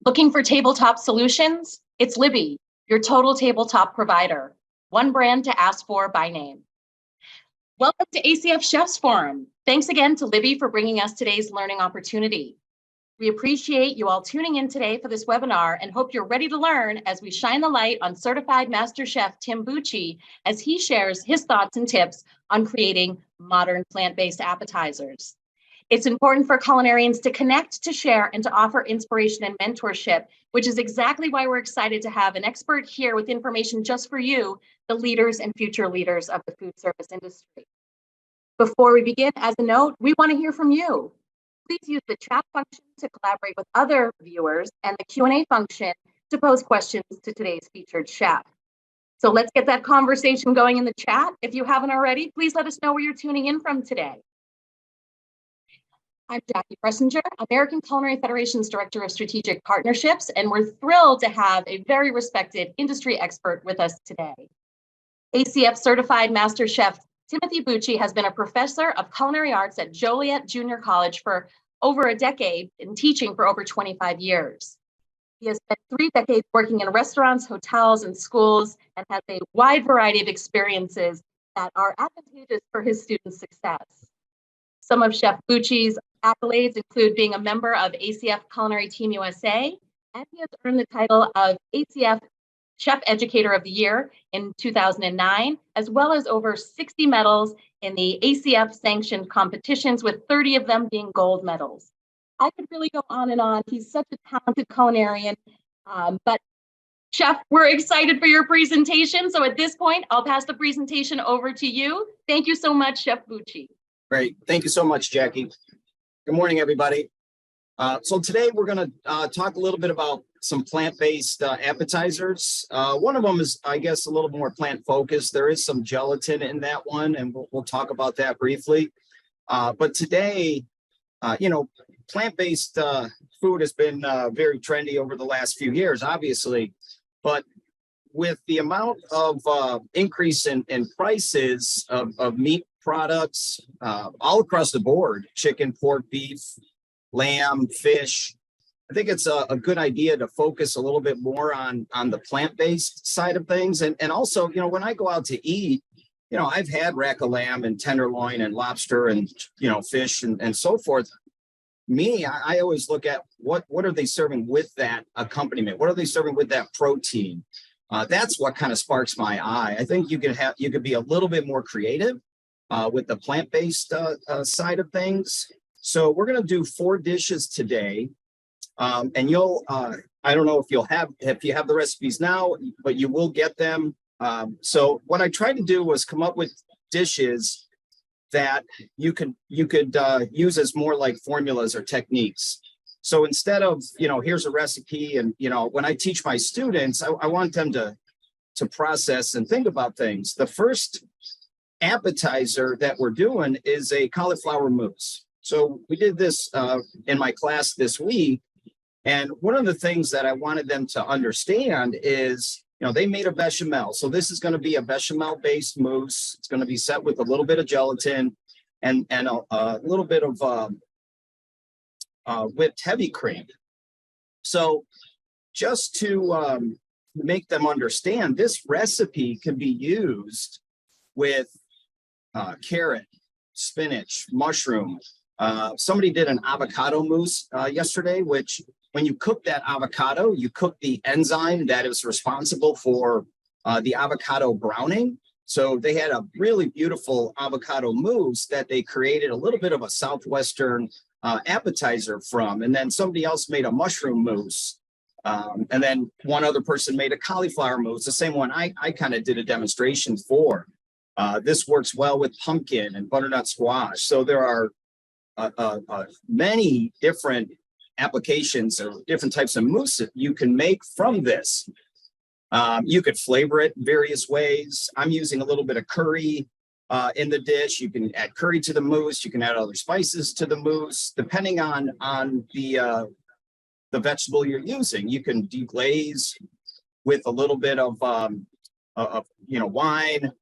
Looking for tabletop solutions? It's Libby, your total tabletop provider. One brand to ask for by name. Welcome to ACF Chefs Forum. Thanks again to Libby for bringing us today's learning opportunity. We appreciate you all tuning in today for this webinar and hope you're ready to learn as we shine the light on certified master chef Tim Bucci as he shares his thoughts and tips on creating modern plant-based appetizers. It's important for culinarians to connect, to share, and to offer inspiration and mentorship, which is exactly why we're excited to have an expert here with information just for you, the leaders and future leaders of the food service industry. Before we begin, as a note, we want to hear from you. Please use the chat function to collaborate with other viewers and the Q&A function to pose questions to today's featured chef. So let's get that conversation going in the chat. If you haven't already, please let us know where you're tuning in from today. I'm Jackie Pressinger, American Culinary Federation's Director of Strategic Partnerships, and we're thrilled to have a very respected industry expert with us today. ACF certified master chef Timothy Bucci has been a professor of culinary arts at Joliet Junior College for over a decade and teaching for over 25 years. He has spent 3 decades working in restaurants, hotels, and schools, and has a wide variety of experiences that are advantageous for his students' success. Some of Chef Bucci's accolades include being a member of ACF Culinary Team USA, and he has earned the title of ACF Chef Educator of the Year in 2009, as well as over 60 medals in the ACF sanctioned competitions, with 30 of them being gold medals. I could really go on and on. He's such a talented culinarian, but Chef, we're excited for your presentation. So at this point, I'll pass the presentation over to you. Thank you so much, Chef Bucci. Great. Thank you so much, Jackie. Good morning, everybody. So today we're going to talk a little bit about some plant-based appetizers. One of them is, I guess, a little more plant-focused. There is some gelatin in that one, and we'll talk about that briefly. But today, plant-based food has been very trendy over the last few years, obviously. But with the amount of increase in prices of meat products all across the board, chicken, pork, beef, lamb, fish, I think it's a good idea to focus a little bit more on the plant-based side of things. And also, when I go out to eat, I've had rack of lamb and tenderloin and lobster and, fish and so forth. I always look at what are they serving with that accompaniment? What are they serving with that protein? That's what kind of sparks my eye. I think you could be a little bit more creative with the plant-based side of things. So we're going to do 4 dishes today. And you'll, I don't know if you have the recipes now, but you will get them. So what I tried to do was come up with dishes that you could use as more like formulas or techniques. So instead of, here's a recipe, and, when I teach my students, I want them to process and think about things. The first appetizer that we're doing is a cauliflower mousse. So we did this in my class this week. And one of the things that I wanted them to understand is, they made a bechamel. So this is going to be a bechamel-based mousse. It's going to be set with a little bit of gelatin and a little bit of whipped heavy cream. So just to make them understand, this recipe can be used with carrot, spinach, mushroom. Somebody did an avocado mousse yesterday, which when you cook that avocado, you cook the enzyme that is responsible for the avocado browning. So they had a really beautiful avocado mousse that they created a little bit of a Southwestern appetizer from. And then somebody else made a mushroom mousse. And then one other person made a cauliflower mousse, the same one I kind of did a demonstration for. This works well with pumpkin and butternut squash. So there are many different applications or different types of mousse that you can make from this. You could flavor it various ways. I'm using a little bit of curry in the dish. You can add curry to the mousse. You can add other spices to the mousse, depending on the vegetable you're using. You can deglaze with a little bit of wine,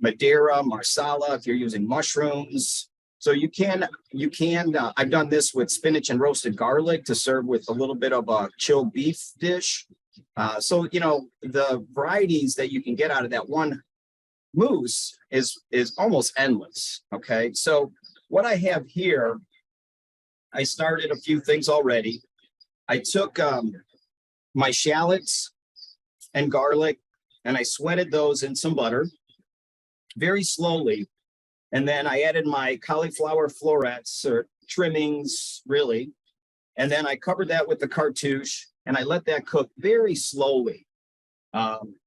Madeira, Marsala, if you're using mushrooms. So I've done this with spinach and roasted garlic to serve with a little bit of a chilled beef dish. So, the varieties that you can get out of that one mousse is almost endless. Okay. So what I have here, I started a few things already. I took my shallots and garlic and I sweated those in some butter very slowly. And then I added my cauliflower florets or trimmings, really. And then I covered that with the cartouche and I let that cook very slowly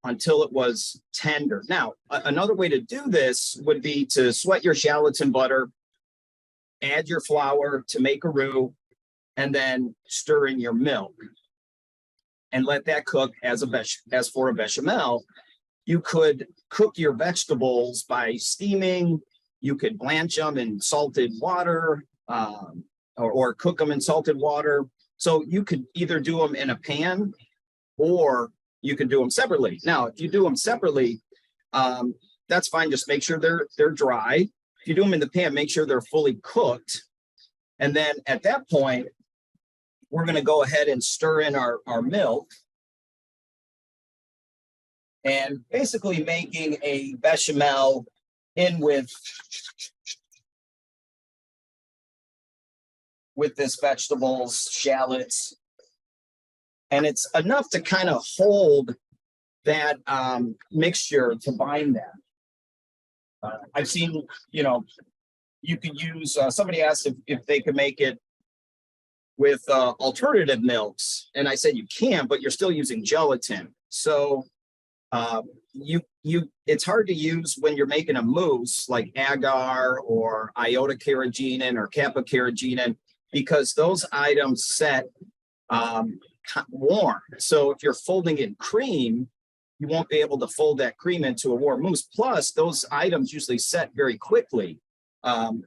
until it was tender. Now, another way to do this would be to sweat your shallots in butter, add your flour to make a roux, and then stir in your milk and let that cook as for a bechamel. You could cook your vegetables by steaming. You could blanch them in salted water or cook them in salted water. So you could either do them in a pan or you could do them separately. Now, if you do them separately, that's fine. Just make sure they're dry. If you do them in the pan, make sure they're fully cooked. And then at that point, we're going to go ahead and stir in our milk. And basically making a bechamel in with this vegetables, shallots. And it's enough to kind of hold that mixture to bind that. I've seen, you could use, somebody asked if they could make it with alternative milks. And I said, you can, but you're still using gelatin. So it's hard to use when you're making a mousse like agar or iota carrageenan or kappa carrageenan, because those items set warm. So if you're folding in cream, you won't be able to fold that cream into a warm mousse. Plus, those items usually set very quickly.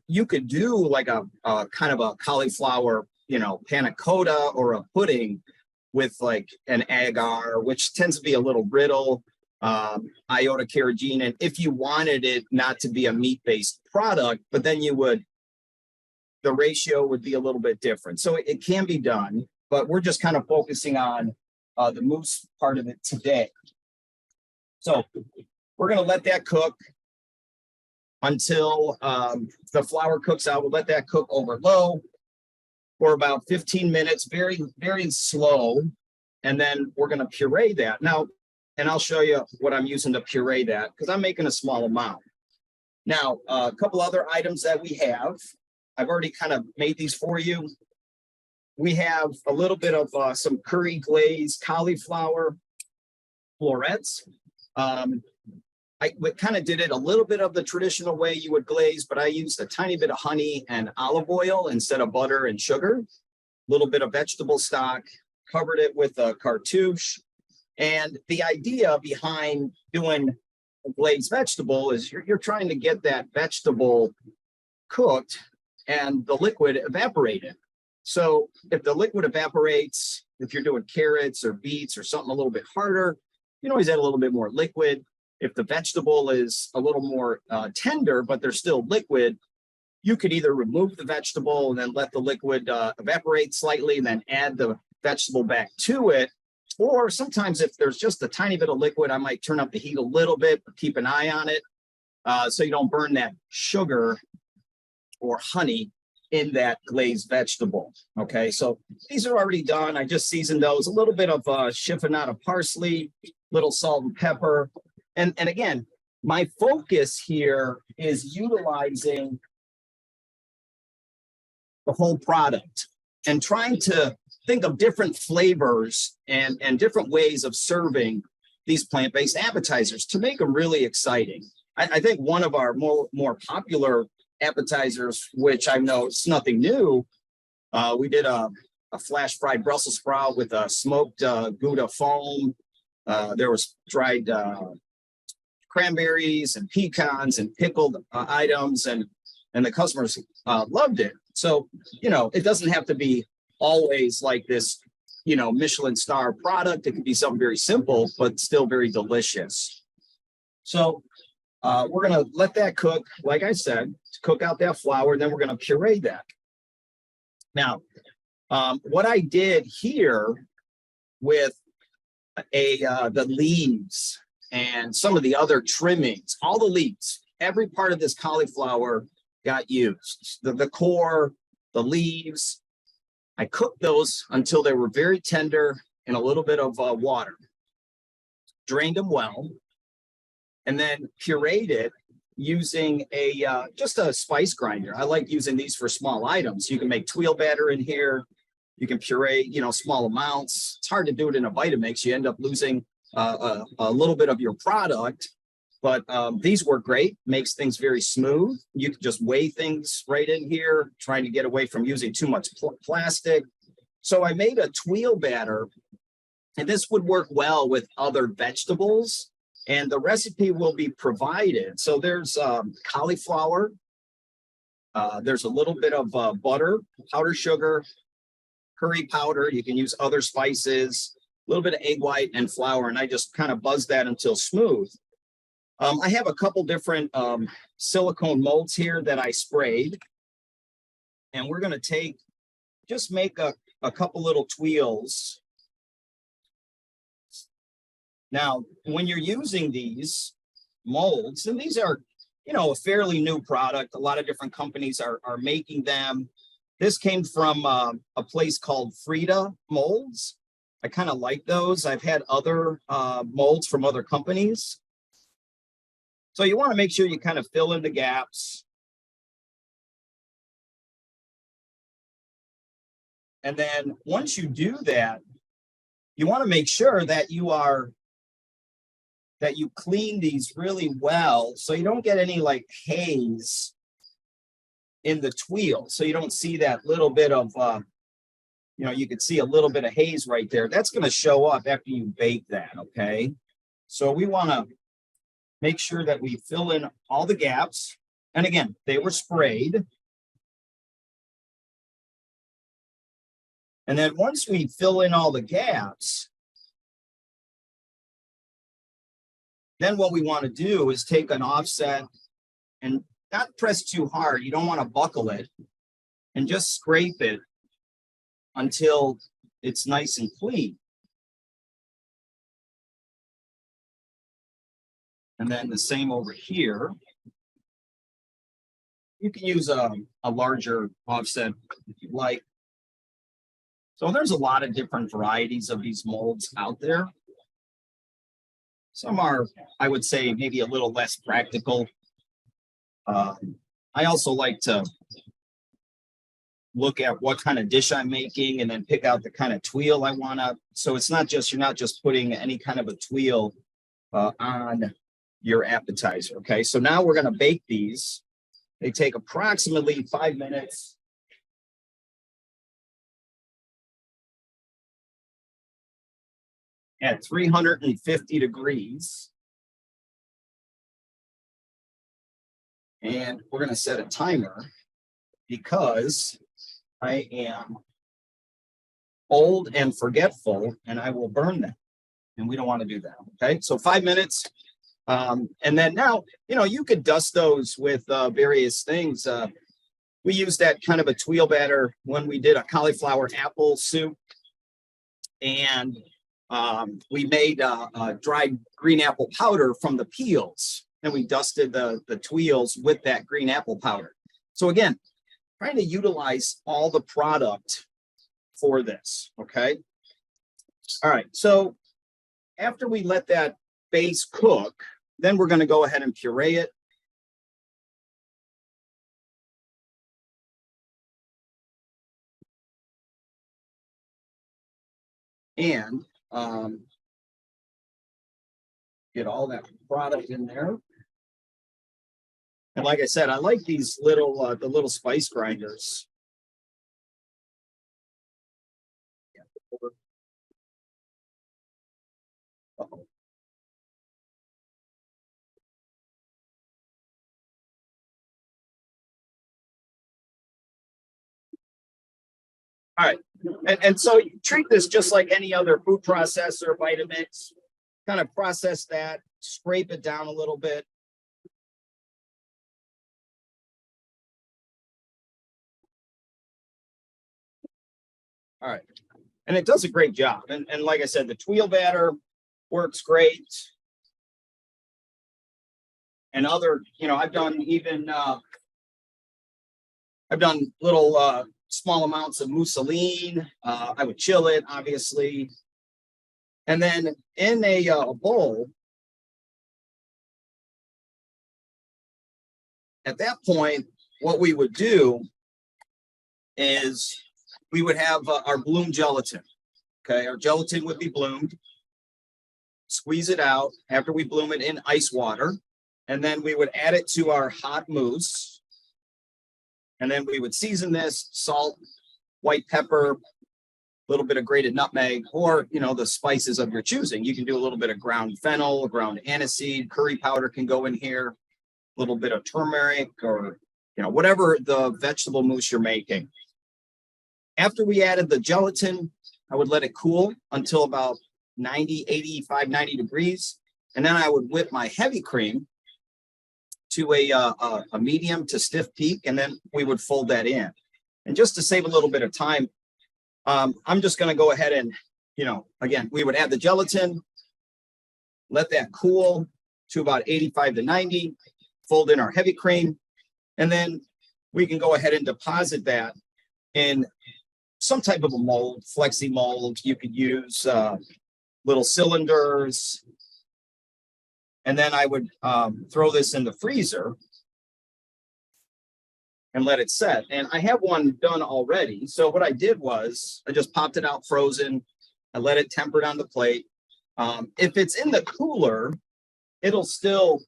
You could do like a kind of a cauliflower, panna cotta or a pudding with like an agar, which tends to be a little brittle, iota carrageenan, if you wanted it not to be a meat-based product, but then the ratio would be a little bit different. So it can be done, but we're just kind of focusing on the mousse part of it today. So we're going to let that cook until the flour cooks out. We'll let that cook over low for about 15 minutes, very, very slow. And then we're going to puree that. Now, and I'll show you what I'm using to puree that because I'm making a small amount. Now, a couple other items that we have, I've already kind of made these for you. We have a little bit of some curry glazed cauliflower florets. I kind of did it a little bit of the traditional way you would glaze, but I used a tiny bit of honey and olive oil instead of butter and sugar, a little bit of vegetable stock, covered it with a cartouche. And the idea behind doing a glazed vegetable is you're trying to get that vegetable cooked and the liquid evaporated. So if the liquid evaporates, if you're doing carrots or beets or something a little bit harder, you can always add a little bit more liquid. If the vegetable is a little more tender, but they're still liquid, you could either remove the vegetable and then let the liquid evaporate slightly and then add the vegetable back to it. Or sometimes if there's just a tiny bit of liquid, I might turn up the heat a little bit, but keep an eye on it so you don't burn that sugar or honey in that glazed vegetable. Okay, so these are already done. I just seasoned those. A little bit of chiffonata parsley, little salt and pepper. And again, my focus here is utilizing the whole product and trying to think of different flavors and different ways of serving these plant-based appetizers to make them really exciting. I think one of our more popular appetizers, which I know it's nothing new, we did a flash fried Brussels sprout with a smoked Gouda foam. There was dried cranberries and pecans and pickled items, and the customers loved it. So, it doesn't have to be always like this, Michelin star product. It could be something very simple, but still very delicious. So We're going to let that cook, like I said, cook out that flour, and then we're going to puree that. Now, what I did here with the leaves and some of the other trimmings, all the leaves, every part of this cauliflower got used. The core, the leaves, I cooked those until they were very tender in a little bit of water. Drained them well, and then pureed it using just a spice grinder. I like using these for small items. You can make tuile batter in here. You can puree, small amounts. It's hard to do it in a Vitamix. You end up losing a little bit of your product, but these work great. Makes things very smooth. You can just weigh things right in here, trying to get away from using too much plastic. So I made a tuile batter, and this would work well with other vegetables. And the recipe will be provided. So there's cauliflower. There's a little bit of butter, powdered sugar, curry powder. You can use other spices, a little bit of egg white and flour. And I just kind of buzz that until smooth. I have a couple different silicone molds here that I sprayed. And we're going to make a couple little tuiles. Now, when you're using these molds, and these are, a fairly new product, a lot of different companies are making them. This came from a place called Frida Molds. I kind of like those. I've had other molds from other companies. So you want to make sure you kind of fill in the gaps. And then once you do that, you want to make sure that you clean these really well so you don't get any like haze in the tuile. So you don't see that little bit of, you can see a little bit of haze right there. That's going to show up after you bake that, okay? So we want to make sure that we fill in all the gaps. And again, they were sprayed. And then once we fill in all the gaps, then what we want to do is take an offset and not press too hard. You don't want to buckle it, and just scrape it until it's nice and clean. And then the same over here. You can use a larger offset if you like. So there's a lot of different varieties of these molds out there. Some are, I would say, maybe a little less practical. I also like to look at what kind of dish I'm making and then pick out the kind of tuile I want to. So it's not just, you're not just putting any kind of a tuile on your appetizer. Okay, so now we're going to bake these. They take approximately 5 minutes. At 350 degrees. And we're going to set a timer because I am old and forgetful and I will burn them. And we don't want to do that. Okay, so 5 minutes. And then now, you could dust those with various things. We used that kind of a tuile batter when we did a cauliflower apple soup. And we made dried green apple powder from the peels, and we dusted the tuiles with that green apple powder. So again, trying to utilize all the product for this, okay? All right, so after we let that base cook, then we're going to go ahead and puree it. And get all that product in there. And like I said, I like these little, the little spice grinders. Uh-oh. All right, and so you treat this just like any other food processor, Vitamix. Kind of process that, scrape it down a little bit. All right. And it does a great job. And like I said, the Tweel batter works great. And other, I've done even, I've done little small amounts of mousseline. I would chill it, obviously. And then in a bowl, at that point, what we would do is we would have our bloom gelatin. Okay, our gelatin would be bloomed. Squeeze it out after we bloom it in ice water. And then we would add it to our hot mousse. And then we would season this, salt, white pepper, a little bit of grated nutmeg, or, the spices of your choosing. You can do a little bit of ground fennel, ground aniseed, curry powder can go in here, a little bit of turmeric, or, whatever the vegetable mousse you're making. After we added the gelatin, I would let it cool until about 90, 85, 90 degrees. And then I would whip my heavy cream to a medium to stiff peak, and then we would fold that in. And just to save a little bit of time, I'm just going to go ahead and, again, we would add the gelatin, let that cool to about 85 to 90, fold in our heavy cream, and then we can go ahead and deposit that in some type of a mold, flexi mold. You could use little cylinders. And then I would throw this in the freezer and let it set. And I have one done already. So what I did was I just popped it out frozen. I let it temper on the plate. If it's in the cooler, it'll still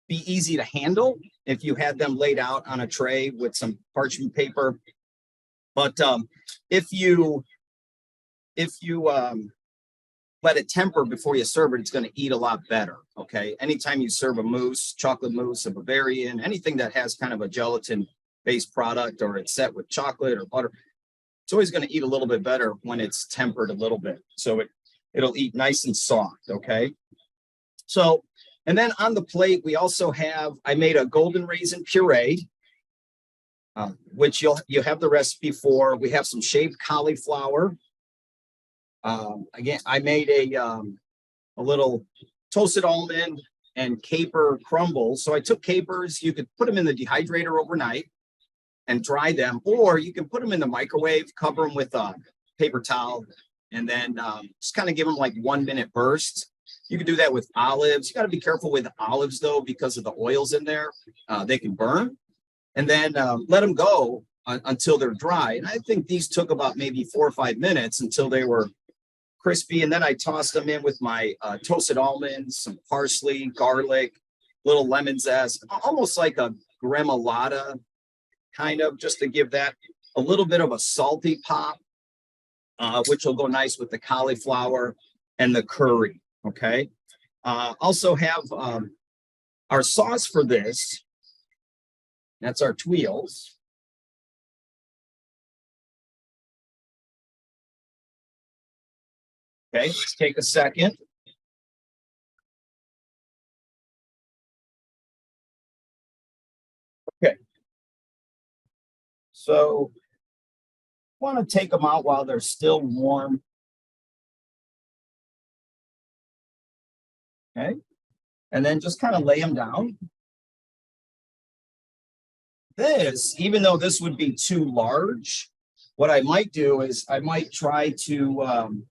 be easy to handle if you had them laid out on a tray with some parchment paper. But if you let it temper before you serve it, it's going to eat a lot better. Okay. Anytime you serve a mousse, chocolate mousse, a Bavarian, anything that has kind of a gelatin based product, or it's set with chocolate or butter, it's always going to eat a little bit better when it's tempered a little bit. So it'll eat nice and soft. Okay. So, and then on the plate, we also I made a golden raisin puree, which you have the recipe for. We have some shaved cauliflower. Again, I made a little toasted almond and caper crumble. So I took capers. You could put them in the dehydrator overnight and dry them, or you can put them in the microwave, cover them with a paper towel, and then just kind of give them like 1 minute bursts. You can do that with olives. You got to be careful with olives though, because of the oils in there. They can burn. And then let them go until they're dry. And I think these took about maybe 4 or 5 minutes until they were crispy. And then I tossed them in with my toasted almonds, some parsley, garlic, little lemon zest, almost like a gremolata kind of, just to give that a little bit of a salty pop, which will go nice with the cauliflower and the curry. Okay. Also have our sauce for this. That's our Tweels. Okay, let's take a second. Okay. So want to take them out while they're still warm. Okay. And then just kind of lay them down. This, even though this would be too large, what I might do is I might try to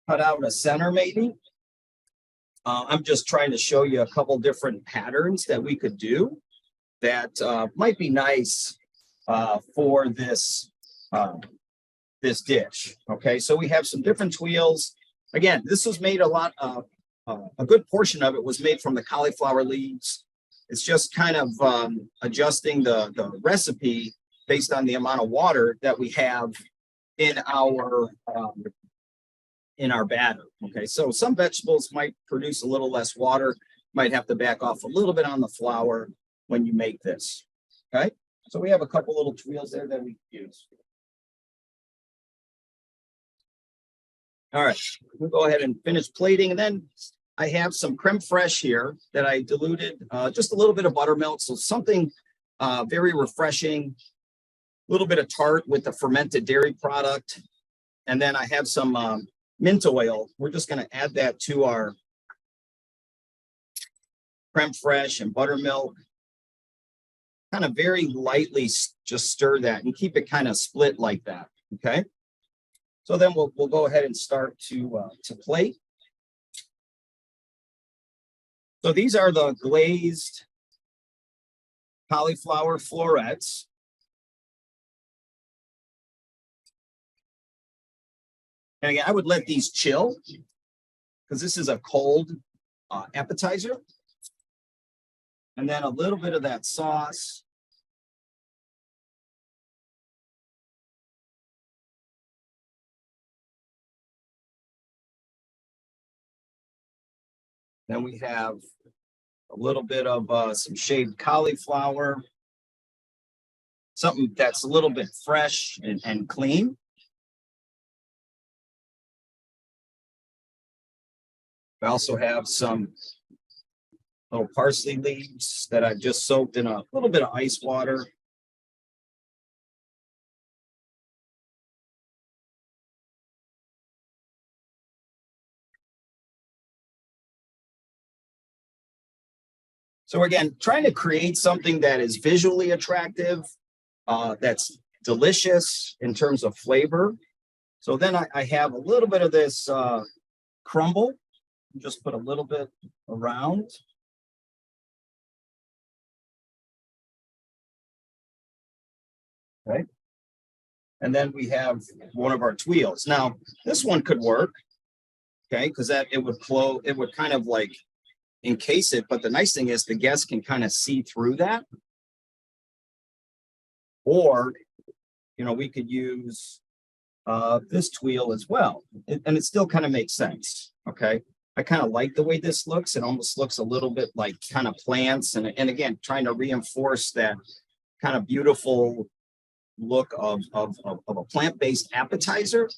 cut out a center maybe. I'm just trying to show you a couple different patterns that we could do that might be nice for this this dish. Okay, so we have some different Tweels. Again, this was made a good portion of it was made from the cauliflower leaves. It's just kind of adjusting the recipe based on the amount of water that we have in our batter. Okay, so some vegetables might produce a little less water, might have to back off a little bit on the flour when you make this. Okay, so we have a couple little Tweels there that we use. All right, we'll go ahead and finish plating, and then I have some creme fraiche here that I diluted, just a little bit of buttermilk. So something very refreshing, a little bit of tart with the fermented dairy product. And then I have some mint oil. We're just going to add that to our creme fraiche and buttermilk. Kind of very lightly just stir that and keep it kind of split like that. Okay. So then we'll go ahead and start to plate. So these are the glazed cauliflower florets. And again, I would let these chill because this is a cold appetizer. And then a little bit of that sauce. Then we have a little bit of some shaved cauliflower, something that's a little bit fresh and clean. I also have some little parsley leaves that I've just soaked in a little bit of ice water. So again, trying to create something that is visually attractive, that's delicious in terms of flavor. So then I have a little bit of this crumble. Just put a little bit around. Okay. And then we have one of our tuiles. Now, this one could work, okay, because that it would kind of like encase it, but the nice thing is the guests can kind of see through that. Or, we could use this tuile as well, and it still kind of makes sense. Okay, I kind of like the way this looks. It almost looks a little bit like kind of plants, and again, trying to reinforce that kind of beautiful look of a plant-based appetizer,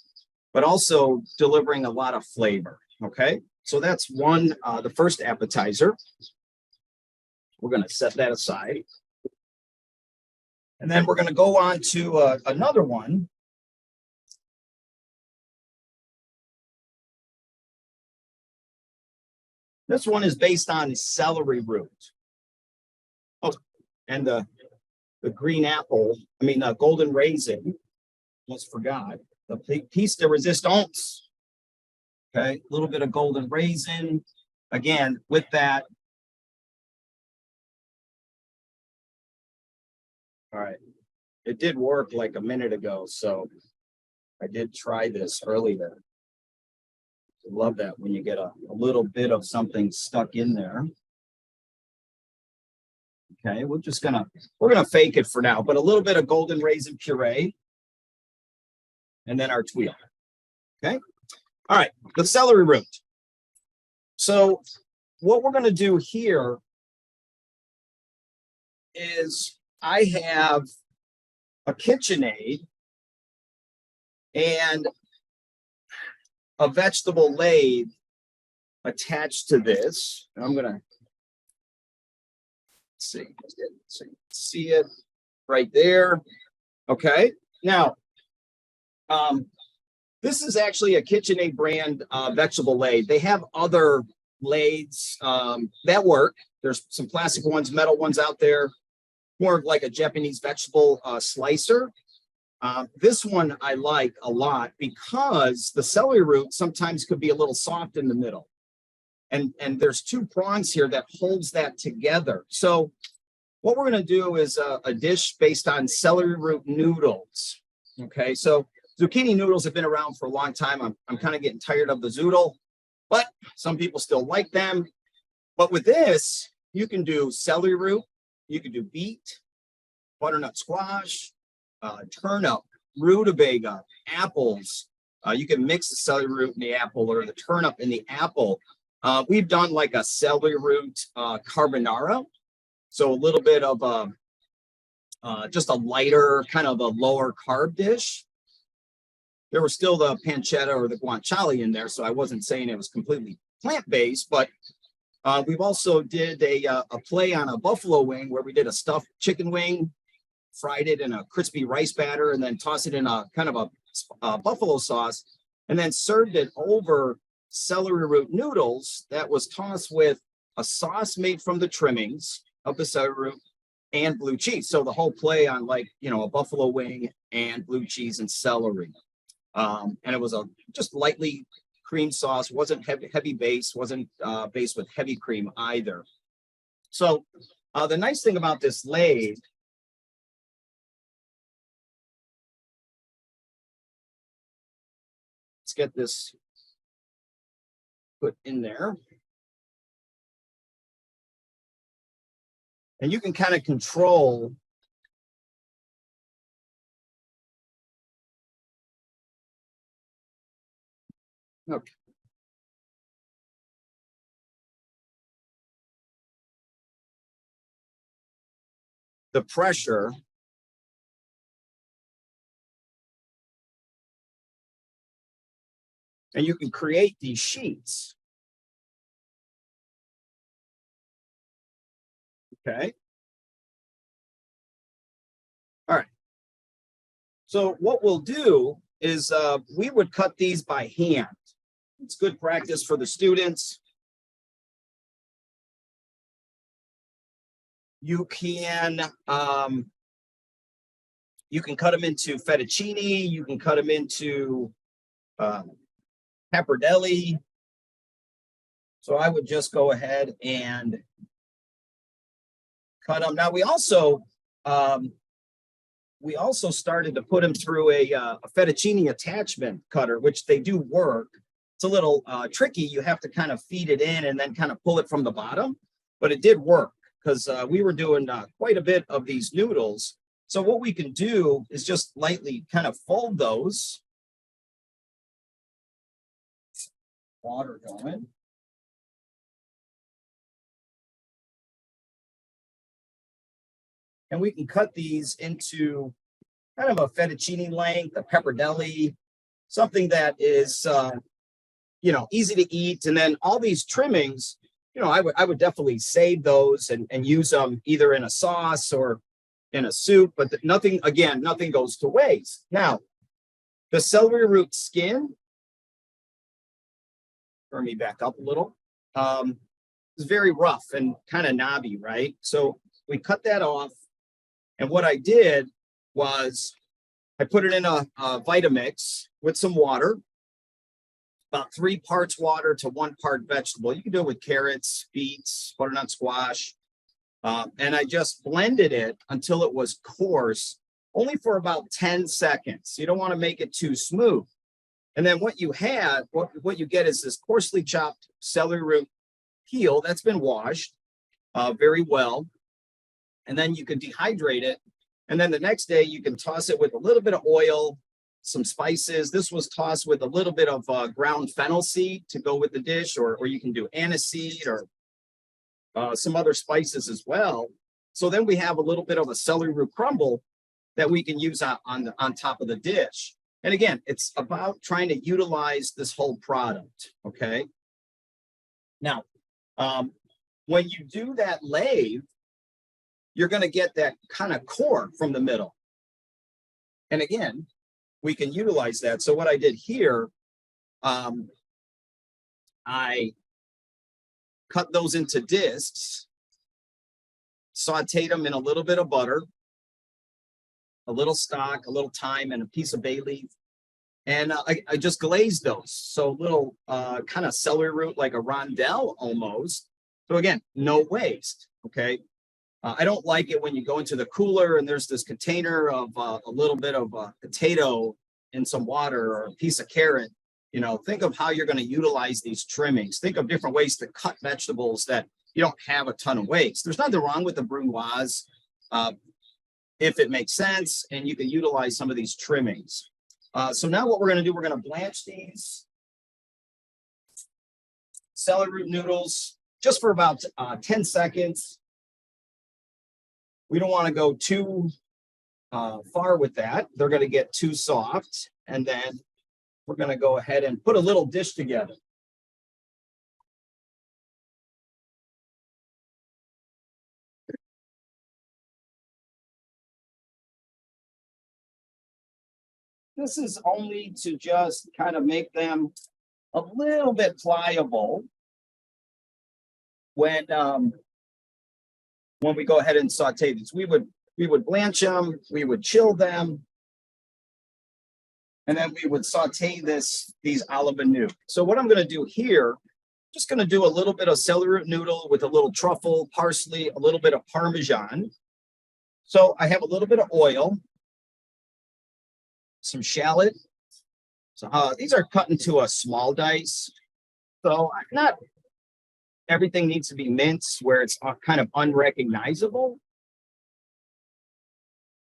but also delivering a lot of flavor. Okay. So that's the first appetizer. We're going to set that aside. And then we're going to go on to another one. This one is based on celery root. Oh, and the green apple, golden raisin, almost forgot. The piece de resistance. Okay, a little bit of golden raisin. Again, with that. All right. It did work like a minute ago, so I did try this earlier. I love that when you get a little bit of something stuck in there. Okay, we're gonna fake it for now, but a little bit of golden raisin puree. And then our tuile. Okay. All right, the celery root. So what we're going to do here is I have a KitchenAid and a vegetable lathe attached to this. And I'm going to see it right there. Okay. Now, this is actually a KitchenAid brand vegetable lathe. They have other lathes that work. There's some plastic ones, metal ones out there, more of like a Japanese vegetable slicer. This one I like a lot because the celery root sometimes could be a little soft in the middle. And there's two prongs here that holds that together. So what we're going to do is a dish based on celery root noodles. Okay, so zucchini noodles have been around for a long time. I'm kind of getting tired of the zoodle, but some people still like them. But with this, you can do celery root, you can do beet, butternut squash, turnip, rutabaga, apples. You can mix the celery root in the apple or the turnip in the apple. We've done like a celery root carbonara. So a little bit of just a lighter, kind of a lower carb dish. There was still the pancetta or the guanciale in there, so I wasn't saying it was completely plant-based, but we've also did a play on a buffalo wing where we did a stuffed chicken wing, fried it in a crispy rice batter, and then tossed it in a kind of a buffalo sauce, and then served it over celery root noodles that was tossed with a sauce made from the trimmings of the celery root and blue cheese. So the whole play on, like, you know, a buffalo wing and blue cheese and celery. And it was a just lightly cream sauce, wasn't heavy base, wasn't based with heavy cream either. So the nice thing about this lathe, let's get this put in there. And you can kind of control okay. The pressure and you can create these sheets. Okay. All right. So what we'll do is we would cut these by hand. It's good practice for the students. You can cut them into fettuccine. You can cut them into pappardelle. So I would just go ahead and cut them. Now we also started to put them through a fettuccine attachment cutter, which they do work. It's a little tricky. You have to kind of feed it in and then kind of pull it from the bottom, but it did work because we were doing quite a bit of these noodles. So what we can do is just lightly kind of fold those. Water going. And we can cut these into kind of a fettuccine length, a pappardelle, something that is, you know, easy to eat. And then all these trimmings, you know, I would definitely save those and use them either in a sauce or in a soup, but nothing goes to waste. Now, the celery root skin, turn me back up a little, is very rough and kind of knobby, right? So we cut that off. And what I did was I put it in a Vitamix with some water, about 3 parts water to 1 part vegetable. You can do it with carrots, beets, butternut squash. And I just blended it until it was coarse, only for about 10 seconds. You don't want to make it too smooth. And then what you get is this coarsely chopped celery root peel that's been washed very well. And then you can dehydrate it. And then the next day you can toss it with a little bit of oil, some spices. This was tossed with a little bit of ground fennel seed to go with the dish, or you can do aniseed or some other spices as well. So then we have a little bit of a celery root crumble that we can use on top of the dish. And again, it's about trying to utilize this whole product, okay? Now, when you do that lathe, you're going to get that kind of core from the middle. And again, we can utilize that. So what I did here, I cut those into discs, sauteed them in a little bit of butter, a little stock, a little thyme, and a piece of bay leaf. And I just glazed those. So little kind of celery root, like a rondelle almost. So again, no waste, okay? I don't like it when you go into the cooler and there's this container of a little bit of potato in some water or a piece of carrot. You know, think of how you're going to utilize these trimmings. Think of different ways to cut vegetables that you don't have a ton of waste. There's nothing wrong with the brunoise if it makes sense, and you can utilize some of these trimmings. So now what we're going to do, we're going to blanch these celery root noodles just for about 10 seconds. We don't want to go too far with that. They're going to get too soft. And then we're going to go ahead and put a little dish together. this is only to just kind of make them a little bit pliable when we go ahead and saute these. We would blanch them, we would chill them, and then we would saute these a la menu. So what I'm going to do here, just going to do a little bit of celery root noodle with a little truffle, parsley, a little bit of Parmesan. So I have a little bit of oil, some shallot. So these are cut into a small dice. So not everything needs to be minced where it's kind of unrecognizable.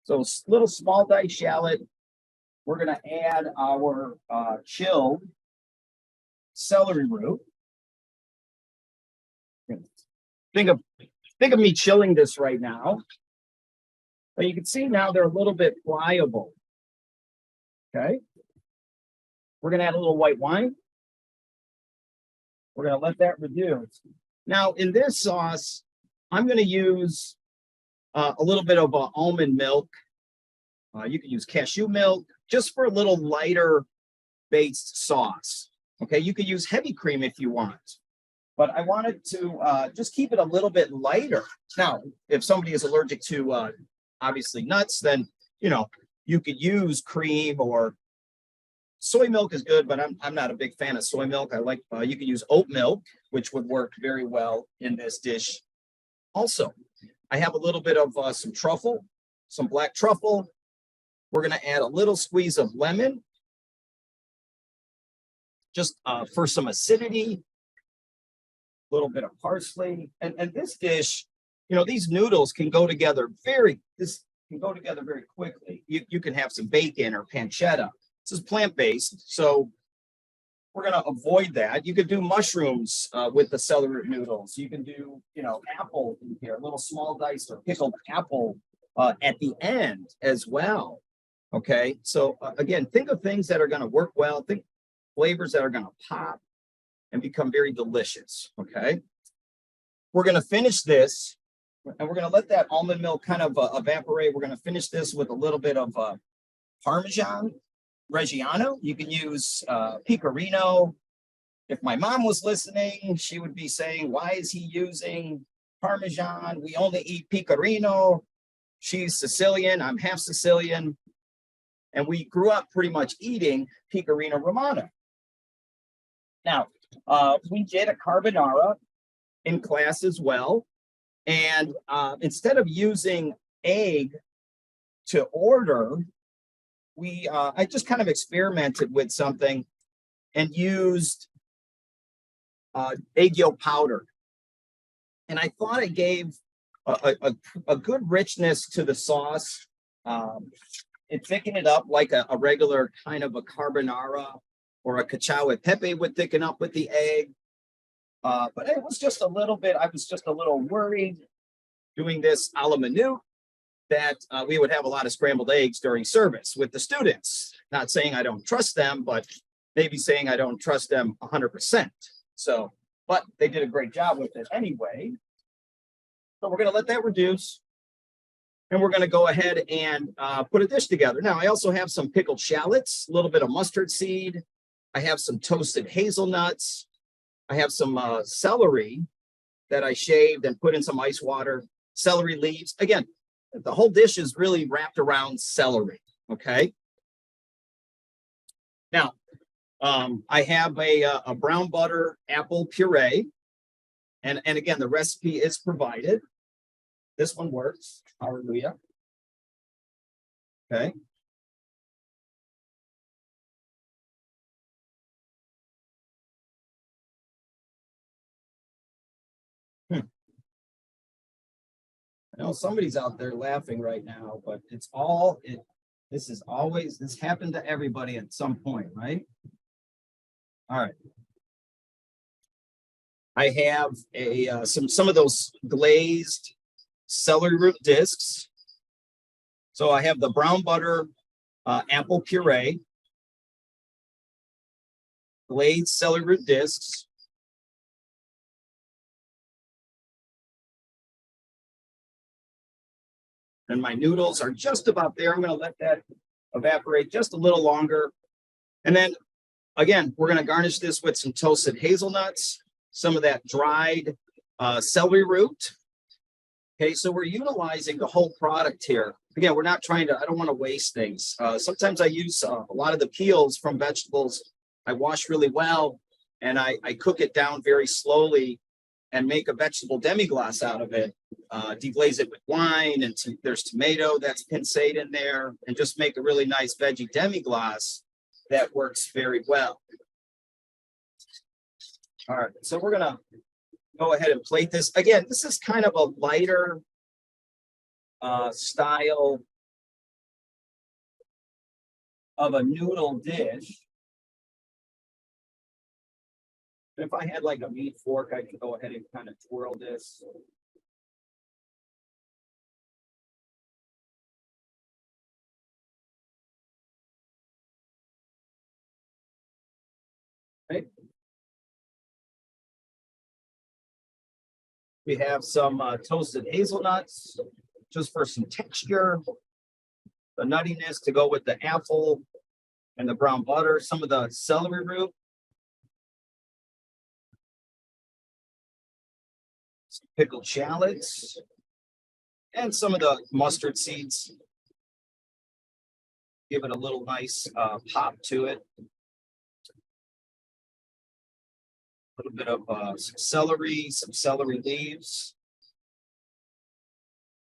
So little small dice shallot. We're going to add our chilled celery root. Think of me chilling this right now. But you can see now they're a little bit pliable. Okay. We're going to add a little white wine. We're going to let that reduce. Now, in this sauce, I'm going to use a little bit of almond milk. You can use cashew milk just for a little lighter based sauce. Okay, you could use heavy cream if you want, but I wanted to just keep it a little bit lighter. Now, if somebody is allergic to obviously nuts, then you could use cream, or soy milk is good, but I'm not a big fan of soy milk. I like you could use oat milk, which would work very well in this dish. Also, I have a little bit of some truffle, some black truffle. We're going to add a little squeeze of lemon, just for some acidity, a little bit of parsley. And this dish, these noodles can go together very quickly. You can have some bacon or pancetta. This is plant-based, so we're going to avoid that. You could do mushrooms with the celery root noodles. You can do, apple in here, a little small diced or pickled apple at the end as well. Okay, so again, think of things that are going to work well. Think flavors that are going to pop and become very delicious. Okay, we're going to finish this, and we're going to let that almond milk kind of evaporate. We're going to finish this with a little bit of Parmesan Reggiano. You can use Pecorino. If my mom was listening, she would be saying, "Why is he using Parmesan? We only eat Pecorino." She's Sicilian. I'm half Sicilian. And we grew up pretty much eating Pecorino Romano. Now, we did a carbonara in class as well. And instead of using egg to order, I just kind of experimented with something and used egg yolk powder. And I thought it gave a good richness to the sauce. It thickened it up like a regular kind of a carbonara or a cacio e pepe would thicken up with the egg. But it was just a little bit, I was just a little worried doing this a la menu that we would have a lot of scrambled eggs during service with the students. Not saying I don't trust them, but maybe saying I don't trust them 100%. So, but they did a great job with it anyway. So we're going to let that reduce. And we're going to go ahead and put a dish together. Now, I also have some pickled shallots, a little bit of mustard seed. I have some toasted hazelnuts. I have some celery that I shaved and put in some ice water, celery leaves. Again, the whole dish is really wrapped around celery, okay? Now, I have a brown butter apple puree. And again, the recipe is provided. This one works. Hallelujah. Okay. I know somebody's out there laughing right now, but this happened to everybody at some point, right? All right. I have some of those glazed celery root discs. So I have the brown butter apple puree, glazed celery root discs. And my noodles are just about there. I'm going to let that evaporate just a little longer. And then again, we're going to garnish this with some toasted hazelnuts, some of that dried celery root. Okay, so we're utilizing the whole product here. Again, we're not trying to, I don't want to waste things. Sometimes I use a lot of the peels from vegetables. I wash really well and I cook it down very slowly and make a vegetable demi-glace out of it. Deglaze it with wine and there's tomato that's pincéed in there and just make a really nice veggie demi-glace that works very well. All right, so we're gonna go ahead and plate this. Again, this is kind of a lighter style of a noodle dish. If I had like a meat fork, I could go ahead and kind of twirl this. Okay. We have some toasted hazelnuts, just for some texture, the nuttiness to go with the apple and the brown butter, some of the celery root. Some pickled shallots, and some of the mustard seeds. Give it a little nice pop to it. A little bit of some celery leaves.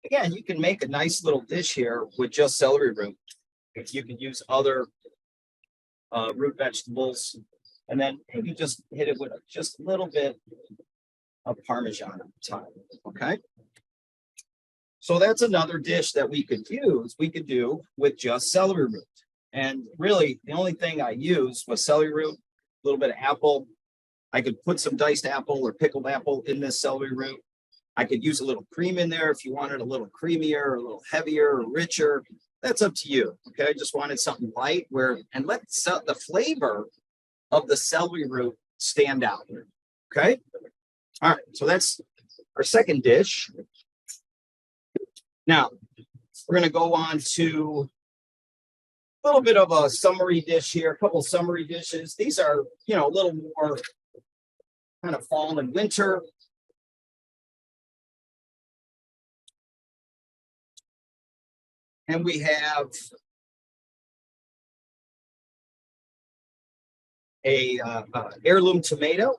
Again, you can make a nice little dish here with just celery root. If you can use other root vegetables, and then maybe just hit it with just a little bit of Parmesan on top. Okay. So that's another dish that we could use. We could do with just celery root. And really, the only thing I used was celery root, a little bit of apple. I could put some diced apple or pickled apple in this celery root. I could use a little cream in there if you wanted a little creamier, a little heavier, or richer. That's up to you. Okay, I just wanted something light and let the flavor of the celery root stand out. Okay. All right, so that's our second dish. Now we're going to go on to a little bit of a summery dish here. A couple summery dishes. These are, a little more kind of fall and winter. And we have a heirloom tomato.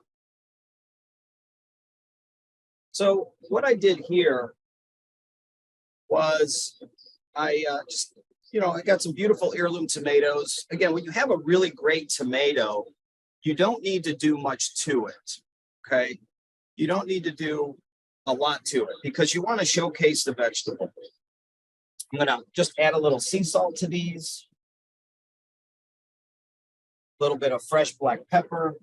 So what I did here was I got some beautiful heirloom tomatoes. Again, when you have a really great tomato, you don't need to do much to it. Okay. You don't need to do a lot to it because you want to showcase the vegetable. I'm going to just add a little sea salt to these. A little bit of fresh black pepper.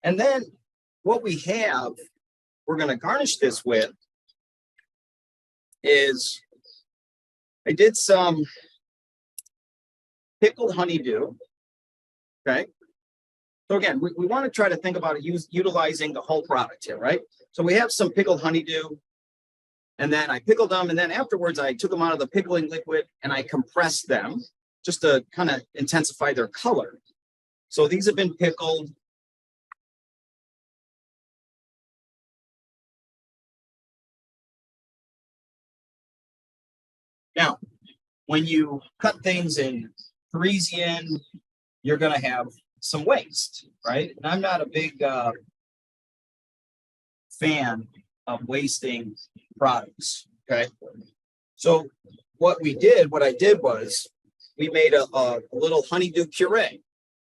And then what we have, we're going to garnish this with is I did some pickled honeydew. Okay. So again, we want to try to think about utilizing the whole product here, right? So we have some pickled honeydew, and then I pickled them, and then afterwards I took them out of the pickling liquid and I compressed them just to kind of intensify their color. So these have been pickled. Now, when you cut things in Parisian, you're going to have some waste, right? And I'm not a big fan of wasting products, okay? So what I did was we made a little honeydew puree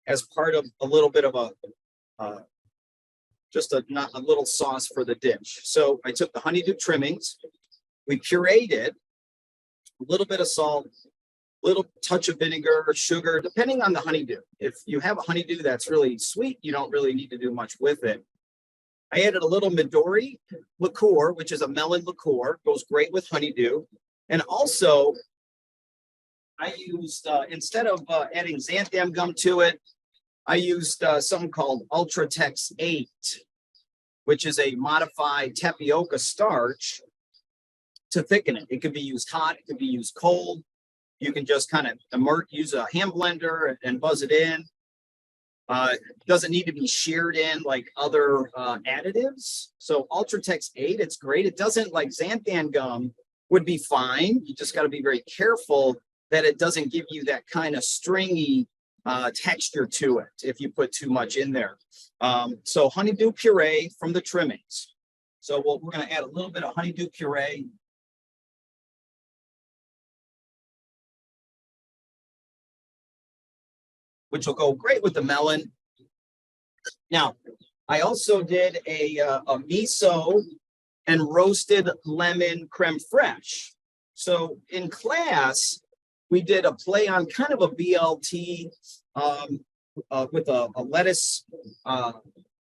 as part of a little bit of a little sauce for the dish. So I took the honeydew trimmings, we pureed it, a little bit of salt, little touch of vinegar or sugar, depending on the honeydew. If you have a honeydew that's really sweet, you don't really need to do much with it. I added a little Midori liqueur, which is a melon liqueur, goes great with honeydew. And also, I used, instead of adding xanthan gum to it, I used something called Ultratex 8, which is a modified tapioca starch to thicken it. It could be used hot, it could be used cold. You can just kind of use a hand blender and buzz it in. Doesn't need to be sheared in like other additives. So Ultratex 8, it's great. It doesn't, like xanthan gum would be fine. You just got to be very careful that it doesn't give you that kind of stringy texture to it if you put too much in there. So honeydew puree from the trimmings. So we're going to add a little bit of honeydew puree. Which will go great with the melon. Now, I also did a miso and roasted lemon creme fraiche. So in class, we did a play on kind of a BLT with a lettuce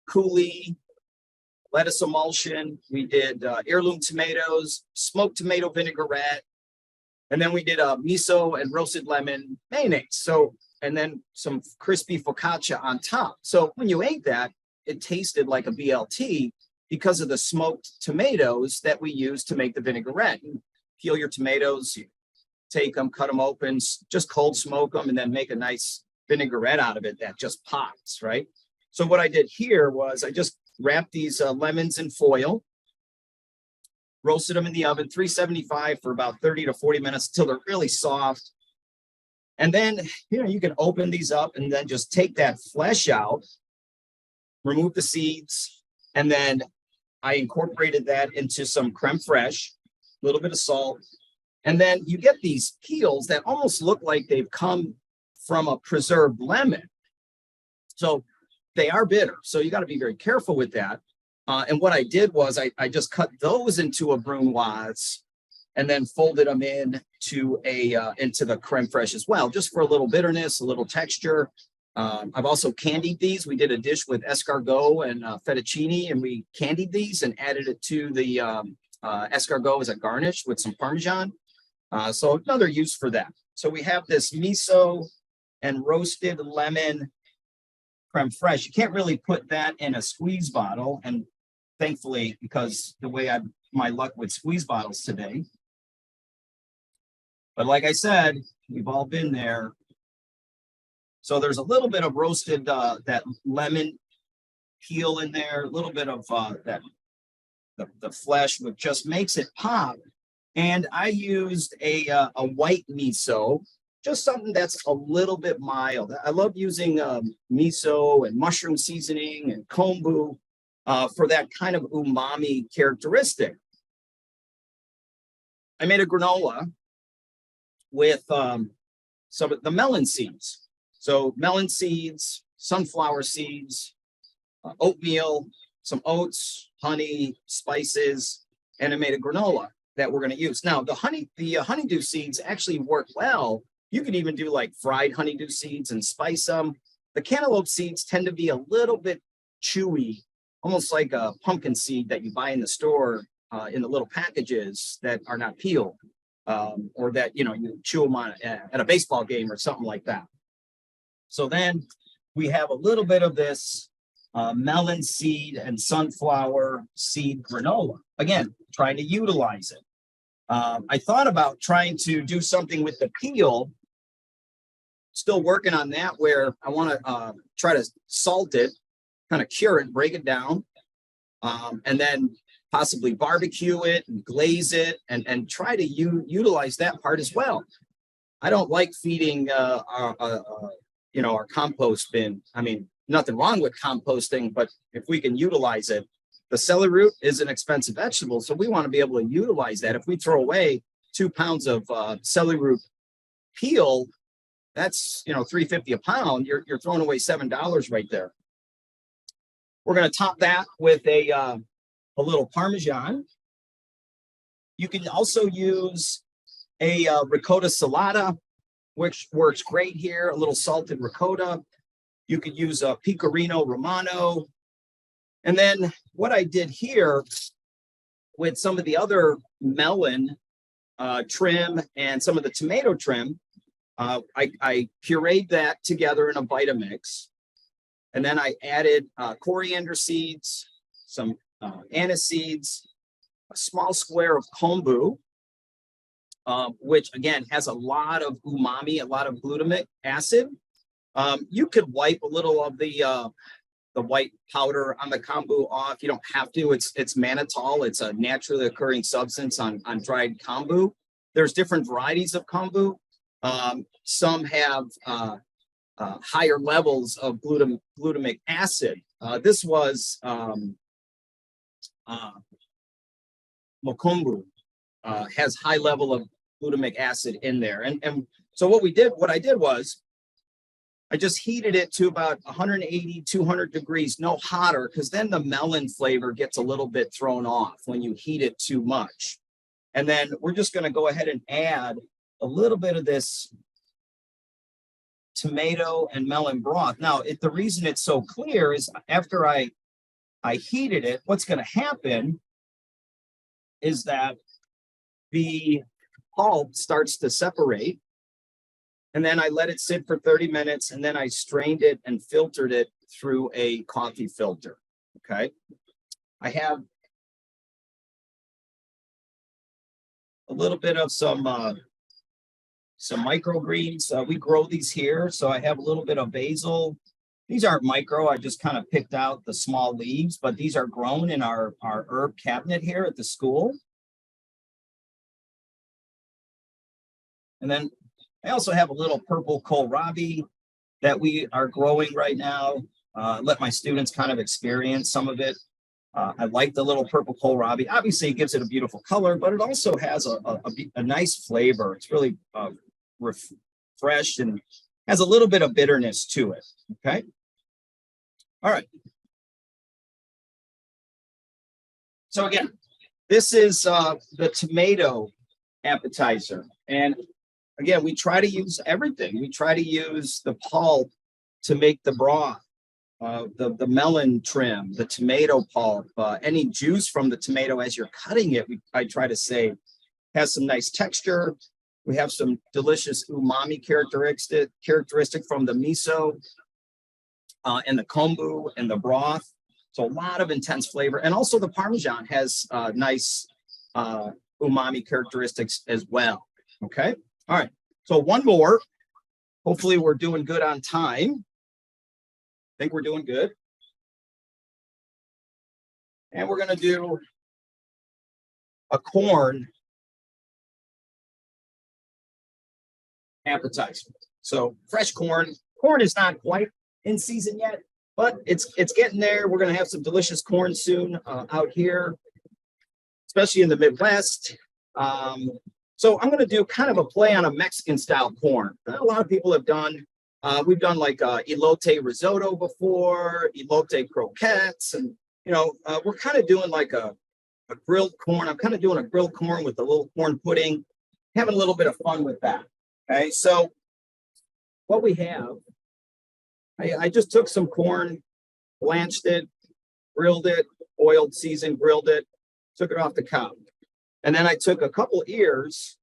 coulis, lettuce emulsion. We did heirloom tomatoes, smoked tomato vinaigrette, and then we did a miso and roasted lemon mayonnaise. So, and then some crispy focaccia on top. So when you ate that, it tasted like a BLT because of the smoked tomatoes that we use to make the vinaigrette. You peel your tomatoes, you take them, cut them open, just cold smoke them, and then make a nice vinaigrette out of it that just pops, right? So what I did here was I just wrapped these lemons in foil, roasted them in the oven, 375 for about 30 to 40 minutes until they're really soft. And then, you can open these up and then just take that flesh out, remove the seeds, and then I incorporated that into some creme fraiche, a little bit of salt. And then you get these peels that almost look like they've come from a preserved lemon. So they are bitter. So you got to be very careful with that. And what I did was I just cut those into a brunoise and then folded them into the creme fraiche as well, just for a little bitterness, a little texture. I've also candied these. We did a dish with escargot and fettuccine, and we candied these and added it to the escargot as a garnish with some Parmesan. So another use for that. So we have this miso and roasted lemon creme fraiche. You can't really put that in a squeeze bottle, and thankfully, because the way my luck with squeeze bottles today. But like I said, we've all been there. So there's a little bit of roasted that lemon peel in there, a little bit of the flesh, which just makes it pop. And I used a white miso, just something that's a little bit mild. I love using miso and mushroom seasoning and kombu for that kind of umami characteristic. I made a granola with some of the melon seeds. So melon seeds, sunflower seeds, oatmeal, some oats, honey, spices, and I made a granola that we're going to use. Now, the honeydew seeds actually work well. You could even do like fried honeydew seeds and spice them. The cantaloupe seeds tend to be a little bit chewy, almost like a pumpkin seed that you buy in the store in the little packages that are not peeled. Or that, you chew them on at a baseball game or something like that. So then we have a little bit of this melon seed and sunflower seed granola. Again, trying to utilize it. I thought about trying to do something with the peel. Still working on that, where I want to try to salt it, kind of cure it, break it down, and then possibly barbecue it and glaze it and try to utilize that part as well. I don't like feeding our compost bin. I mean, nothing wrong with composting, but if we can utilize it, the celery root is an expensive vegetable, so we want to be able to utilize that. If we throw away 2 pounds of celery root peel, that's $3.50 a pound. You're throwing away $7 right there. We're going to top that with a little Parmesan. You can also use a ricotta salata, which works great here, a little salted ricotta. You could use a pecorino romano. And then what I did here with some of the other melon trim and some of the tomato trim, I pureed that together in a Vitamix. And then I added coriander seeds, some anise seeds, a small square of kombu, which again has a lot of umami, a lot of glutamic acid. You could wipe a little of the white powder on the kombu off. You don't have to. It's mannitol. It's a naturally occurring substance on dried kombu. There's different varieties of kombu. Some have higher levels of glutamic acid. This was mokombu, has high level of glutamic acid in there. And so what I did was I just heated it to about 180, 200 degrees, no hotter, because then the melon flavor gets a little bit thrown off when you heat it too much. And then we're just going to go ahead and add a little bit of this tomato and melon broth. Now, the reason it's so clear is after I heated it, what's going to happen is that the pulp starts to separate. And then I let it sit for 30 minutes, and then I strained it and filtered it through a coffee filter. Okay. I have a little bit of some microgreens. We grow these here. So I have a little bit of basil. These aren't micro. I just kind of picked out the small leaves, but these are grown in our herb cabinet here at the school. And then I also have a little purple kohlrabi that we are growing right now. Let my students kind of experience some of it. I like the little purple kohlrabi. Obviously, it gives it a beautiful color, but it also has a nice flavor. It's really refreshed and has a little bit of bitterness to it. Okay. All right. So again, this is the tomato appetizer. And again, we try to use everything. We try to use the pulp to make the broth, the melon trim, the tomato pulp, any juice from the tomato as you're cutting it, I try to say has some nice texture. We have some delicious umami characteristic from the miso and the kombu and the broth. So a lot of intense flavor. And also the Parmesan has nice umami characteristics as well. Okay. All right, so one more. Hopefully we're doing good on time. I think we're doing good. And we're going to do a corn appetizer. So fresh corn. Corn is not quite in season yet, but it's getting there. We're going to have some delicious corn soon out here, especially in the Midwest. So I'm going to do kind of a play on a Mexican style corn. A lot of people have done. We've done like elote risotto before, elote croquettes, and we're kind of doing like a grilled corn. I'm kind of doing a grilled corn with a little corn pudding, having a little bit of fun with that. Okay, so what we have, I just took some corn, blanched it, grilled it, oiled, seasoned, grilled it, took it off the cob. And then I took a couple ears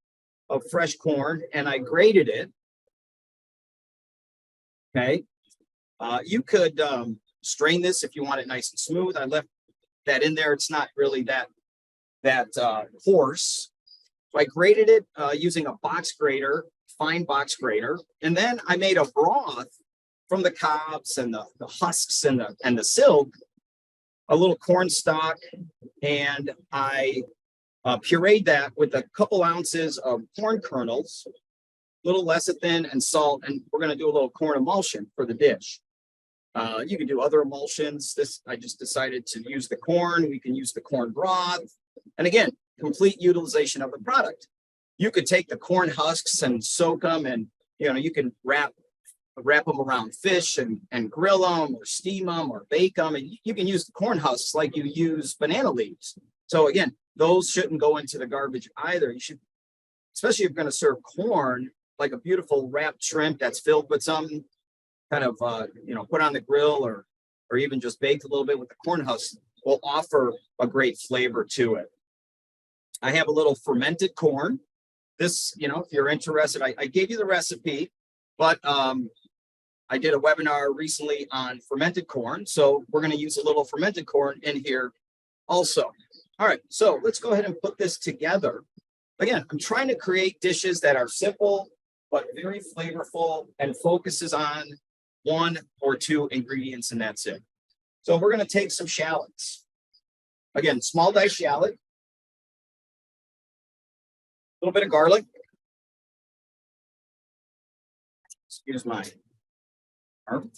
of fresh corn and I grated it. Okay. You could strain this if you want it nice and smooth. I left that in there. It's not really that coarse. So I grated it using a box grater, fine box grater. And then I made a broth from the cobs and the husks and the silk, a little corn stock, and I pureed that with a couple ounces of corn kernels, a little lecithin and salt, and we're going to do a little corn emulsion for the dish. You can do other emulsions. I just decided to use the corn. We can use the corn broth. And again, complete utilization of the product. You could take the corn husks and soak them, and you can wrap them around fish and grill them or steam them or bake them. And you can use the corn husks like you use banana leaves. So again, those shouldn't go into the garbage either. You should, especially if you're going to serve corn, like a beautiful wrapped shrimp that's filled with some kind of, put on the grill or even just baked a little bit with the corn husks will offer a great flavor to it. I have a little fermented corn. This, if you're interested, I gave you the recipe, but I did a webinar recently on fermented corn. So we're going to use a little fermented corn in here also. All right, so let's go ahead and put this together. Again, I'm trying to create dishes that are simple, but very flavorful and focuses on 1 or 2 ingredients, and that's it. So we're going to take some shallots. Again, small diced shallot, a little bit of garlic. Excuse my arm.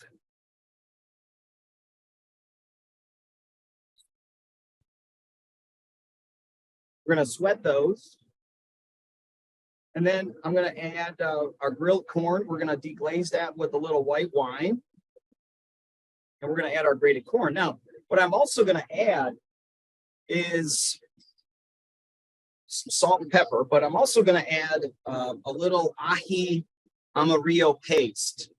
We're going to sweat those. And then I'm going to add our grilled corn. We're going to deglaze that with a little white wine. And we're going to add our grated corn. Now, what I'm also going to add is some salt and pepper, but I'm also going to add a little ají amarillo paste.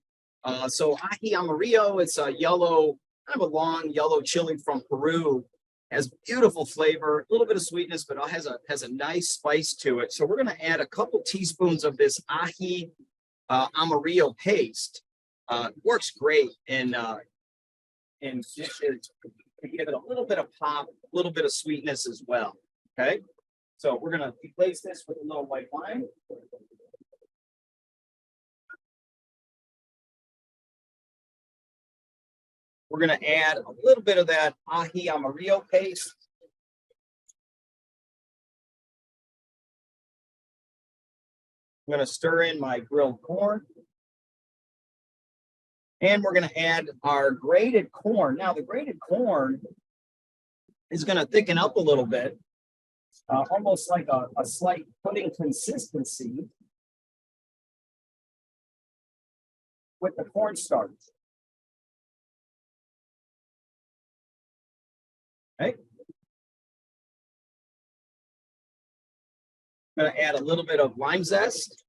So ají amarillo, it's a yellow, kind of a long yellow chili from Peru. Has beautiful flavor, a little bit of sweetness, but it has a nice spice to it. So we're going to add a couple teaspoons of this ají amarillo paste. Works great in dishes to give it a little bit of pop, a little bit of sweetness as well. Okay, so we're going to deglaze this with a little white wine. We're going to add a little bit of that ají amarillo paste. I'm going to stir in my grilled corn. And we're going to add our grated corn. Now, the grated corn is going to thicken up a little bit, almost like a slight pudding consistency with the cornstarch. Okay. I'm going to add a little bit of lime zest.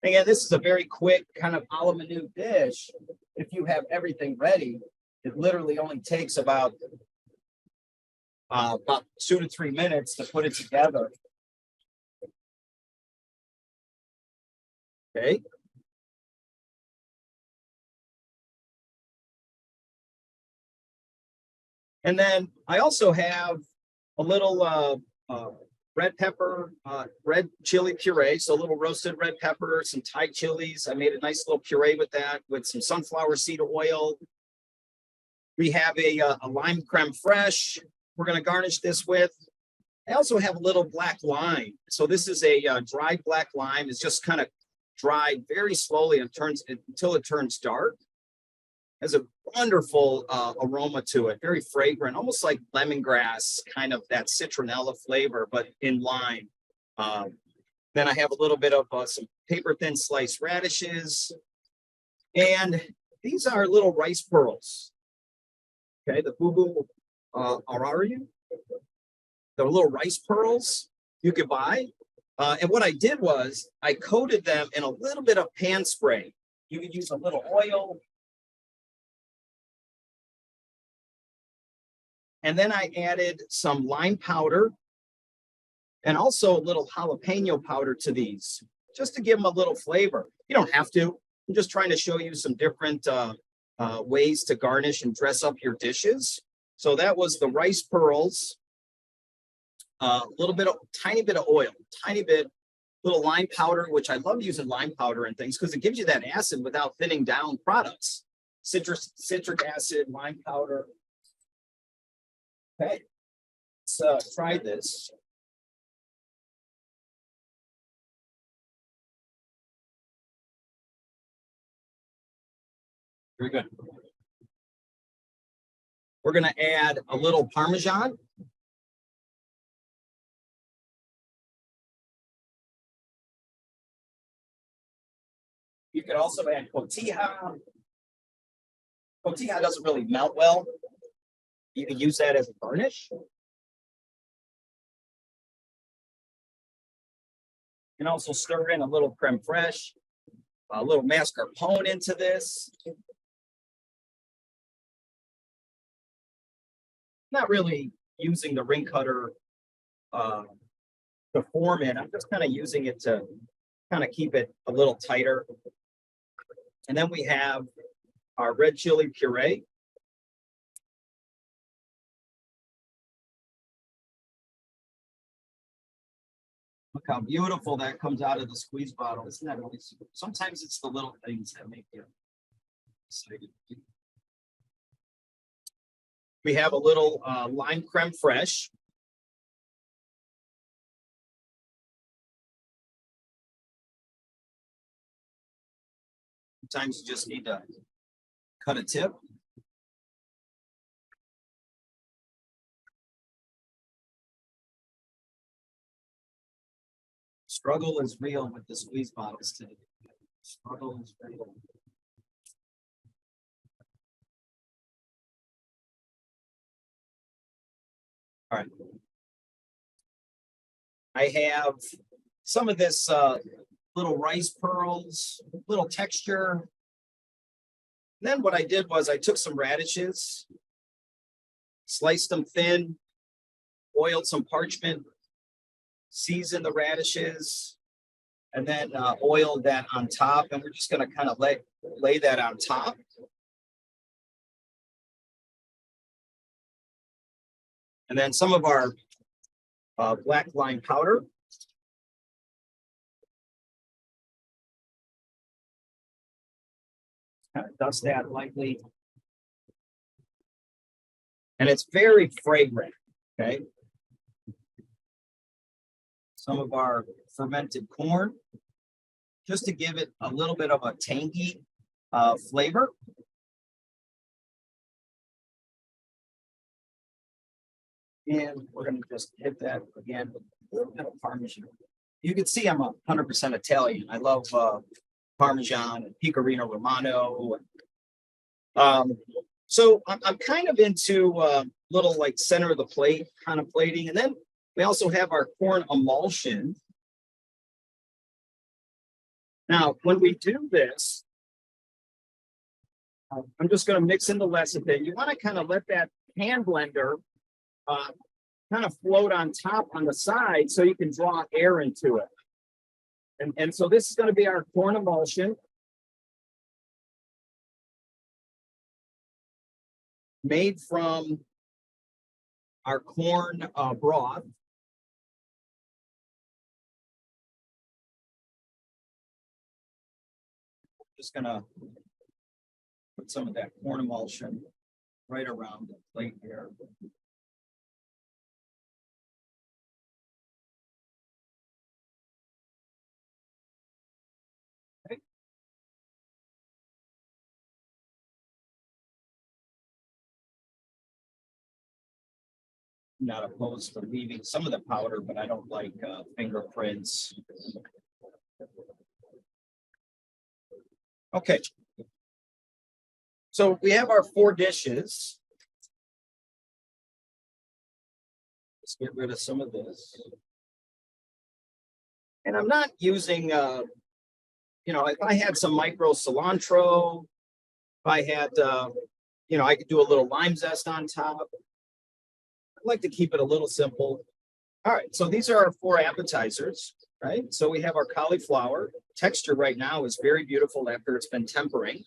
Again, this is a very quick kind of a la menu dish. If you have everything ready, it literally only takes about 2 to 3 minutes to put it together. Okay. And then I also have a little red pepper, red chili puree. So a little roasted red pepper, some Thai chilies. I made a nice little puree with that, with some sunflower seed oil. We have a lime creme fraiche. We're going to garnish this with. I also have a little black lime. So this is a dried black lime. It's just kind of dried very slowly until it turns dark. Has a wonderful aroma to it, very fragrant, almost like lemongrass, kind of that citronella flavor, but in lime. Then I have a little bit of some paper thin sliced radishes. And these are little rice pearls. Okay, the boo-boo arariu. The little rice pearls you could buy. And what I did was I coated them in a little bit of pan spray. You could use a little oil. And then I added some lime powder and also a little jalapeno powder to these, just to give them a little flavor. You don't have to. I'm just trying to show you some different ways to garnish and dress up your dishes. So that was the rice pearls, a little bit of, tiny bit of oil, tiny bit, little lime powder, which I love using lime powder and things because it gives you that acid without thinning down products. Citric acid, lime powder. Okay, let's try this. Very good. We're going to add a little Parmesan. You could also add cotija. Cotija doesn't really melt well. You can use that as a garnish. You can also stir in a little creme fraiche, a little mascarpone into this. Not really using the ring cutter to form it. I'm just kind of using it to kind of keep it a little tighter. And then we have our red chili puree. Look how beautiful that comes out of the squeeze bottle. Isn't that nice? Sometimes it's the little things that make you excited. We have a little lime creme fraiche. Sometimes you just need to cut a tip. Struggle is real with the squeeze bottles today. Struggle is real. All right. I have some of this little rice pearls, little texture. Then what I did was I took some radishes, sliced them thin, oiled some parchment, seasoned the radishes, and then oiled that on top. And we're just going to kind of lay that on top. And then some of our black lime powder. Kind of dust that lightly. And it's very fragrant, okay? Some of our fermented corn, just to give it a little bit of a tangy flavor. And we're going to just hit that again with a little bit of Parmesan. You can see I'm 100% Italian. I love Parmesan and Pecorino Romano. So I'm kind of into little like center of the plate kind of plating. And then we also have our corn emulsion. Now, when we do this, I'm just going to mix in the lecithin. You want to kind of let that hand blender kind of float on top on the side so you can draw air into it. And so this is going to be our corn emulsion. Made from our corn broth. Just going to put some of that corn emulsion right around the plate here. Not opposed to leaving some of the powder, but I don't like fingerprints. Okay. So we have our 4 dishes. Let's get rid of some of this. And I'm not using, if I had some micro cilantro, if I had, I could do a little lime zest on top. I like to keep it a little simple. All right, so these are our 4 appetizers, right? So we have our cauliflower. Texture right now is very beautiful after it's been tempering.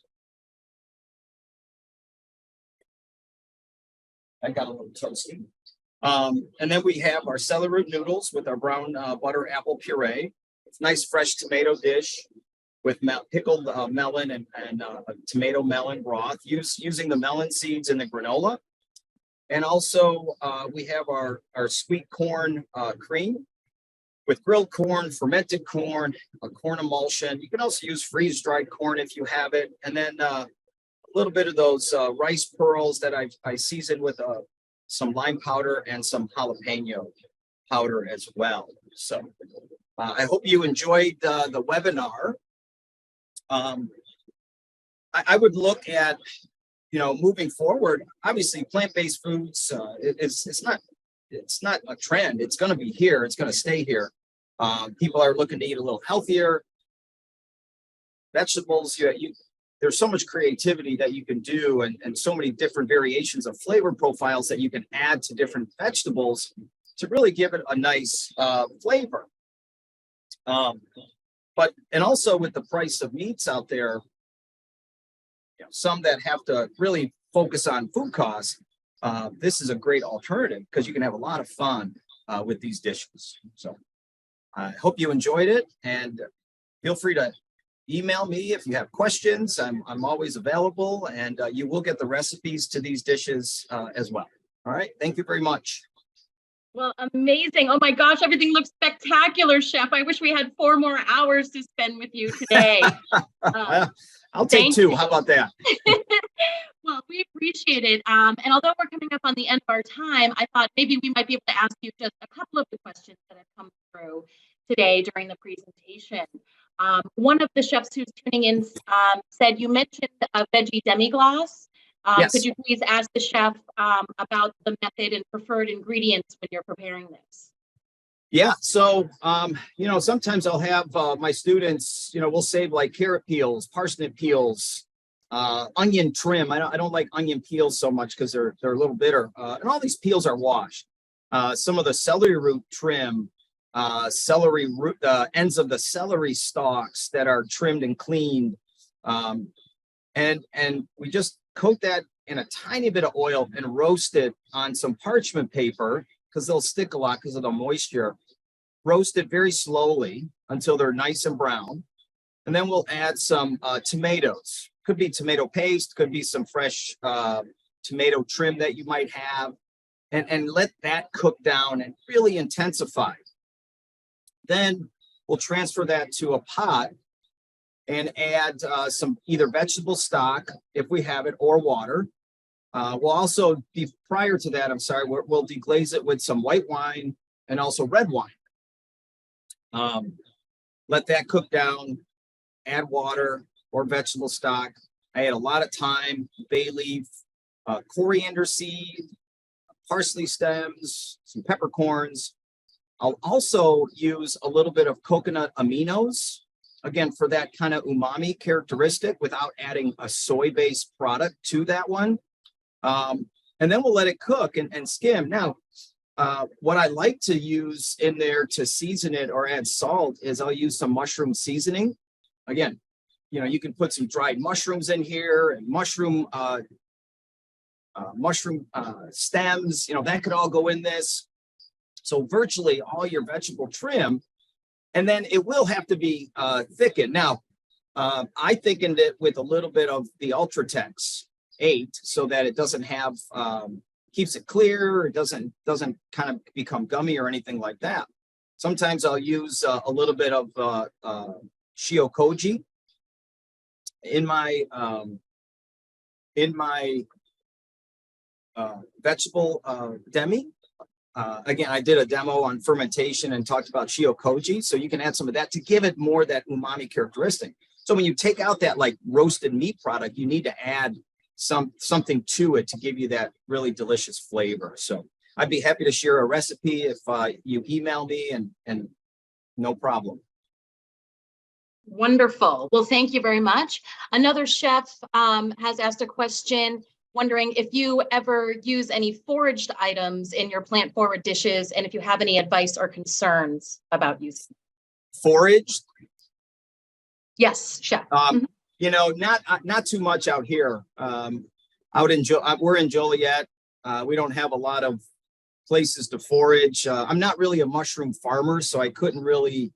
I got a little toasty. And then we have our celery root noodles with our brown butter apple puree. It's nice fresh tomato dish with pickled melon and a tomato melon broth, using the melon seeds in the granola. And also we have our sweet corn cream with grilled corn, fermented corn, a corn emulsion. You can also use freeze-dried corn if you have it. And then a little bit of those rice pearls that I seasoned with some lime powder and some jalapeno powder as well. So I hope you enjoyed the webinar. I would look at, moving forward, obviously plant-based foods, it's not a trend. It's going to be here. It's going to stay here. People are looking to eat a little healthier. Vegetables, there's so much creativity that you can do and so many different variations of flavor profiles that you can add to different vegetables to really give it a nice flavor. And also with the price of meats out there, some that have to really focus on food costs, this is a great alternative because you can have a lot of fun with these dishes. So I hope you enjoyed it, and feel free to email me if you have questions. I'm always available, and you will get the recipes to these dishes as well. All right. Thank you very much. Well, amazing. Oh my gosh, everything looks spectacular, Chef. I wish we had 4 more hours to spend with you today. I'll take 2. How about that? Well, we appreciate it. And although we're coming up on the end of our time, I thought maybe we might be able to ask you just a couple of the questions that have come through today during the presentation. One of the chefs who's tuning in said you mentioned a veggie demi-glace. Yes. Could you please ask the chef about the method and preferred ingredients when you're preparing this? Yeah. So, sometimes I'll have my students, we'll save like carrot peels, parsnip peels, onion trim. I don't like onion peels so much because they're a little bitter. And all these peels are washed. Some of the celery root trim, celery root, ends of the celery stalks that are trimmed and cleaned. And we just coat that in a tiny bit of oil and roast it on some parchment paper because they'll stick a lot because of the moisture. Roast it very slowly until they're nice and brown. And then we'll add some tomatoes. Could be tomato paste, could be some fresh tomato trim that you might have, and let that cook down and really intensify. Then we'll transfer that to a pot and add some either vegetable stock, if we have it, or water. We'll also be, prior to that, we'll deglaze it with some white wine and also red wine. Let that cook down, add water or vegetable stock. I add a lot of thyme, bay leaf, coriander seed, parsley stems, some peppercorns. I'll also use a little bit of coconut aminos, again, for that kind of umami characteristic without adding a soy-based product to that one. And then we'll let it cook and skim. Now, what I like to use in there to season it or add salt is I'll use some mushroom seasoning. Again, you can put some dried mushrooms in here and mushroom stems, that could all go in this. So virtually all your vegetable trim, and then it will have to be thickened. Now, I thickened it with a little bit of the Ultratex 8 so that it doesn't have, keeps it clear. It doesn't kind of become gummy or anything like that. Sometimes I'll use a little bit of shiokoji in my vegetable demi. Again, I did a demo on fermentation and talked about shiokoji, so you can add some of that to give it more that umami characteristic. So when you take out that like roasted meat product, you need to add something to it to give you that really delicious flavor. So I'd be happy to share a recipe if you email me, and no problem. Wonderful. Well, thank you very much. Another chef has asked a question, wondering if you ever use any foraged items in your plant-forward dishes, and if you have any advice or concerns about using Foraged? Yes, chef. Not too much out here. We're in Joliet. We don't have a lot of places to forage. I'm not really a mushroom farmer, so I couldn't really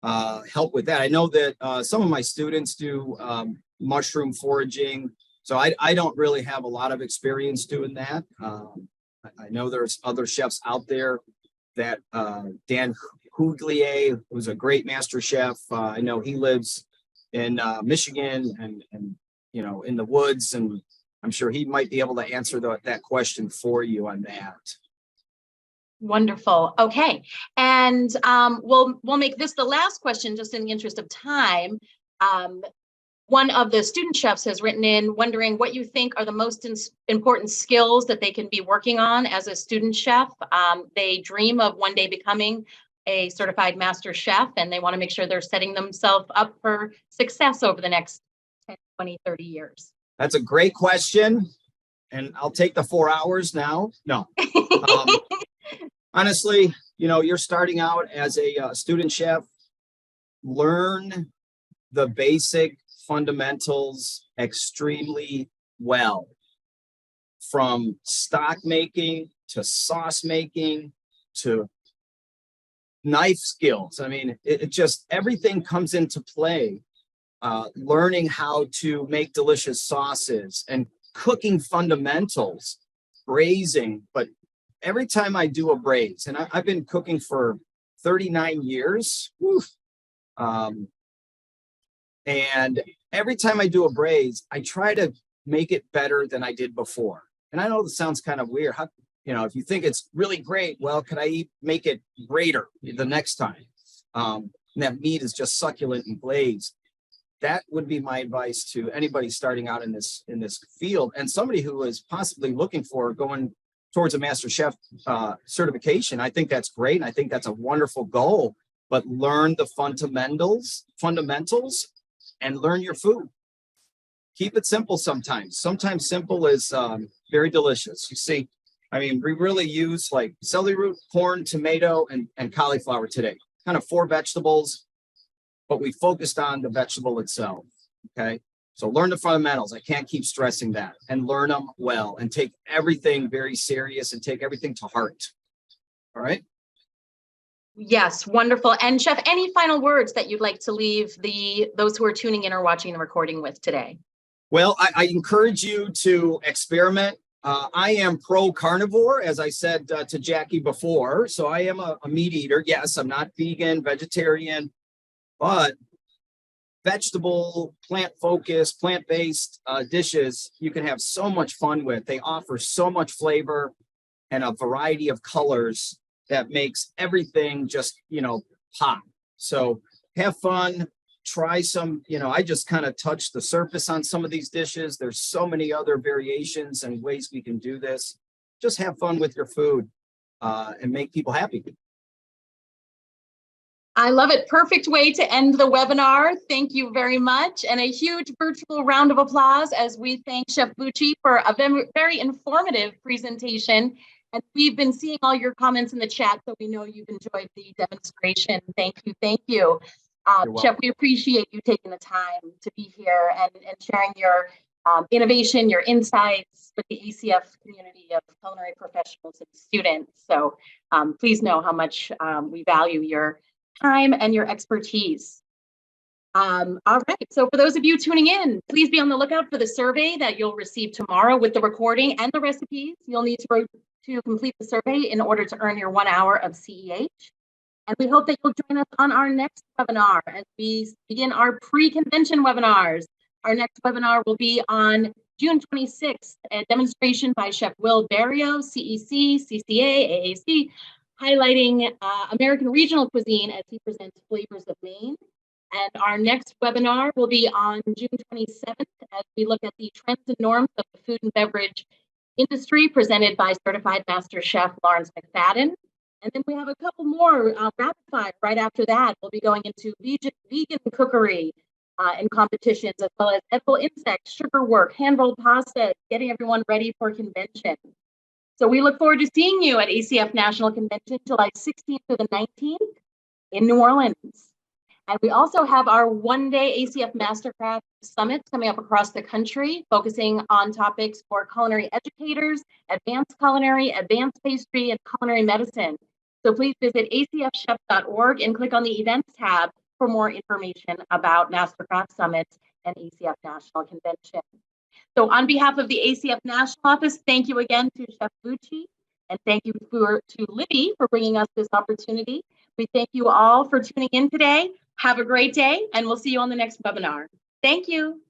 help with that. I know that some of my students do mushroom foraging. So I don't really have a lot of experience doing that. I know there's other chefs out there that Dan Huglier, who's a great master chef. I know he lives in Michigan and in the woods, and I'm sure he might be able to answer that question for you on that. Wonderful. Okay, and we'll make this the last question, just in the interest of time. One of the student chefs has written in wondering what you think are the most important skills that they can be working on as a student chef. They dream of one day becoming a certified master chef, and they want to make sure they're setting themselves up for success over the next 10, 20, 30 years. That's a great question, and I'll take the 4 hours now. No. Honestly, you're starting out as a student chef. Learn the basic fundamentals extremely well, from stock making to sauce making to knife skills. I mean, it just, everything comes into play. Learning how to make delicious sauces and cooking fundamentals, braising. But every time I do a braise, and I've been cooking for 39 years, and every time I do a braise, I try to make it better than I did before. And I know this sounds kind of weird. How, if you think it's really great, well, could I make it greater the next time? And that meat is just succulent and glazed. That would be my advice to anybody starting out in this field, and somebody who is possibly looking for going towards a Master Chef certification. I think that's great. And I think that's a wonderful goal, but learn the fundamentals, and learn your food. Keep it simple sometimes. Sometimes simple is very delicious. You see, I mean, we really use like celery root, corn, tomato, and cauliflower today. Kind of 4 vegetables, but we focused on the vegetable itself, okay? So learn the fundamentals. I can't keep stressing that, and learn them well, and take everything very serious and take everything to heart, all right? Yes, wonderful. And Chef, any final words that you'd like to leave those who are tuning in or watching the recording with today? Well, I encourage you to experiment. I am pro carnivore, as I said to Jackie before. So I am a meat eater. Yes, I'm not vegan, vegetarian, but vegetable, plant-focused, plant-based dishes you can have so much fun with. They offer so much flavor and a variety of colors that makes everything just, pop. So have fun, try some, I just kind of touched the surface on some of these dishes. There's so many other variations and ways we can do this. Just have fun with your food and make people happy. I love it. Perfect way to end the webinar. Thank you very much. And a huge virtual round of applause as we thank Chef Bucci for a very informative presentation. And we've been seeing all your comments in the chat, so we know you've enjoyed the demonstration. Thank you. Thank you. Chef, we appreciate you taking the time to be here and sharing your innovation, your insights with the ACF community of culinary professionals and students. So please know how much we value your time and your expertise. All right, so for those of you tuning in, please be on the lookout for the survey that you'll receive tomorrow with the recording and the recipes. You'll need to complete the survey in order to earn your 1 hour of CEH. And we hope that you'll join us on our next webinar as we begin our pre-convention webinars. Our next webinar will be on June 26th, a demonstration by Chef Will Barrio, CEC, CCA, AAC, highlighting American regional cuisine as he presents flavors of Maine. And our next webinar will be on June 27th as we look at the trends and norms of the food and beverage industry presented by Certified Master Chef Lawrence McFadden. And then we have a couple more rapid fire right after that. We'll be going into vegan cookery and competitions, as well as edible insects, sugar work, hand-rolled pasta, getting everyone ready for convention. So we look forward to seeing you at ACF National Convention, July 16th to the 19th in New Orleans. And we also have our one-day ACF Mastercraft Summits coming up across the country, focusing on topics for culinary educators, advanced culinary, advanced pastry, and culinary medicine. So please visit acfchef.org and click on the events tab for more information about Mastercraft Summits and ACF National Convention. So on behalf of the ACF National Office, thank you again to Chef Bucci, and thank you to Libby for bringing us this opportunity. We thank you all for tuning in today. Have a great day, and we'll see you on the next webinar. Thank you.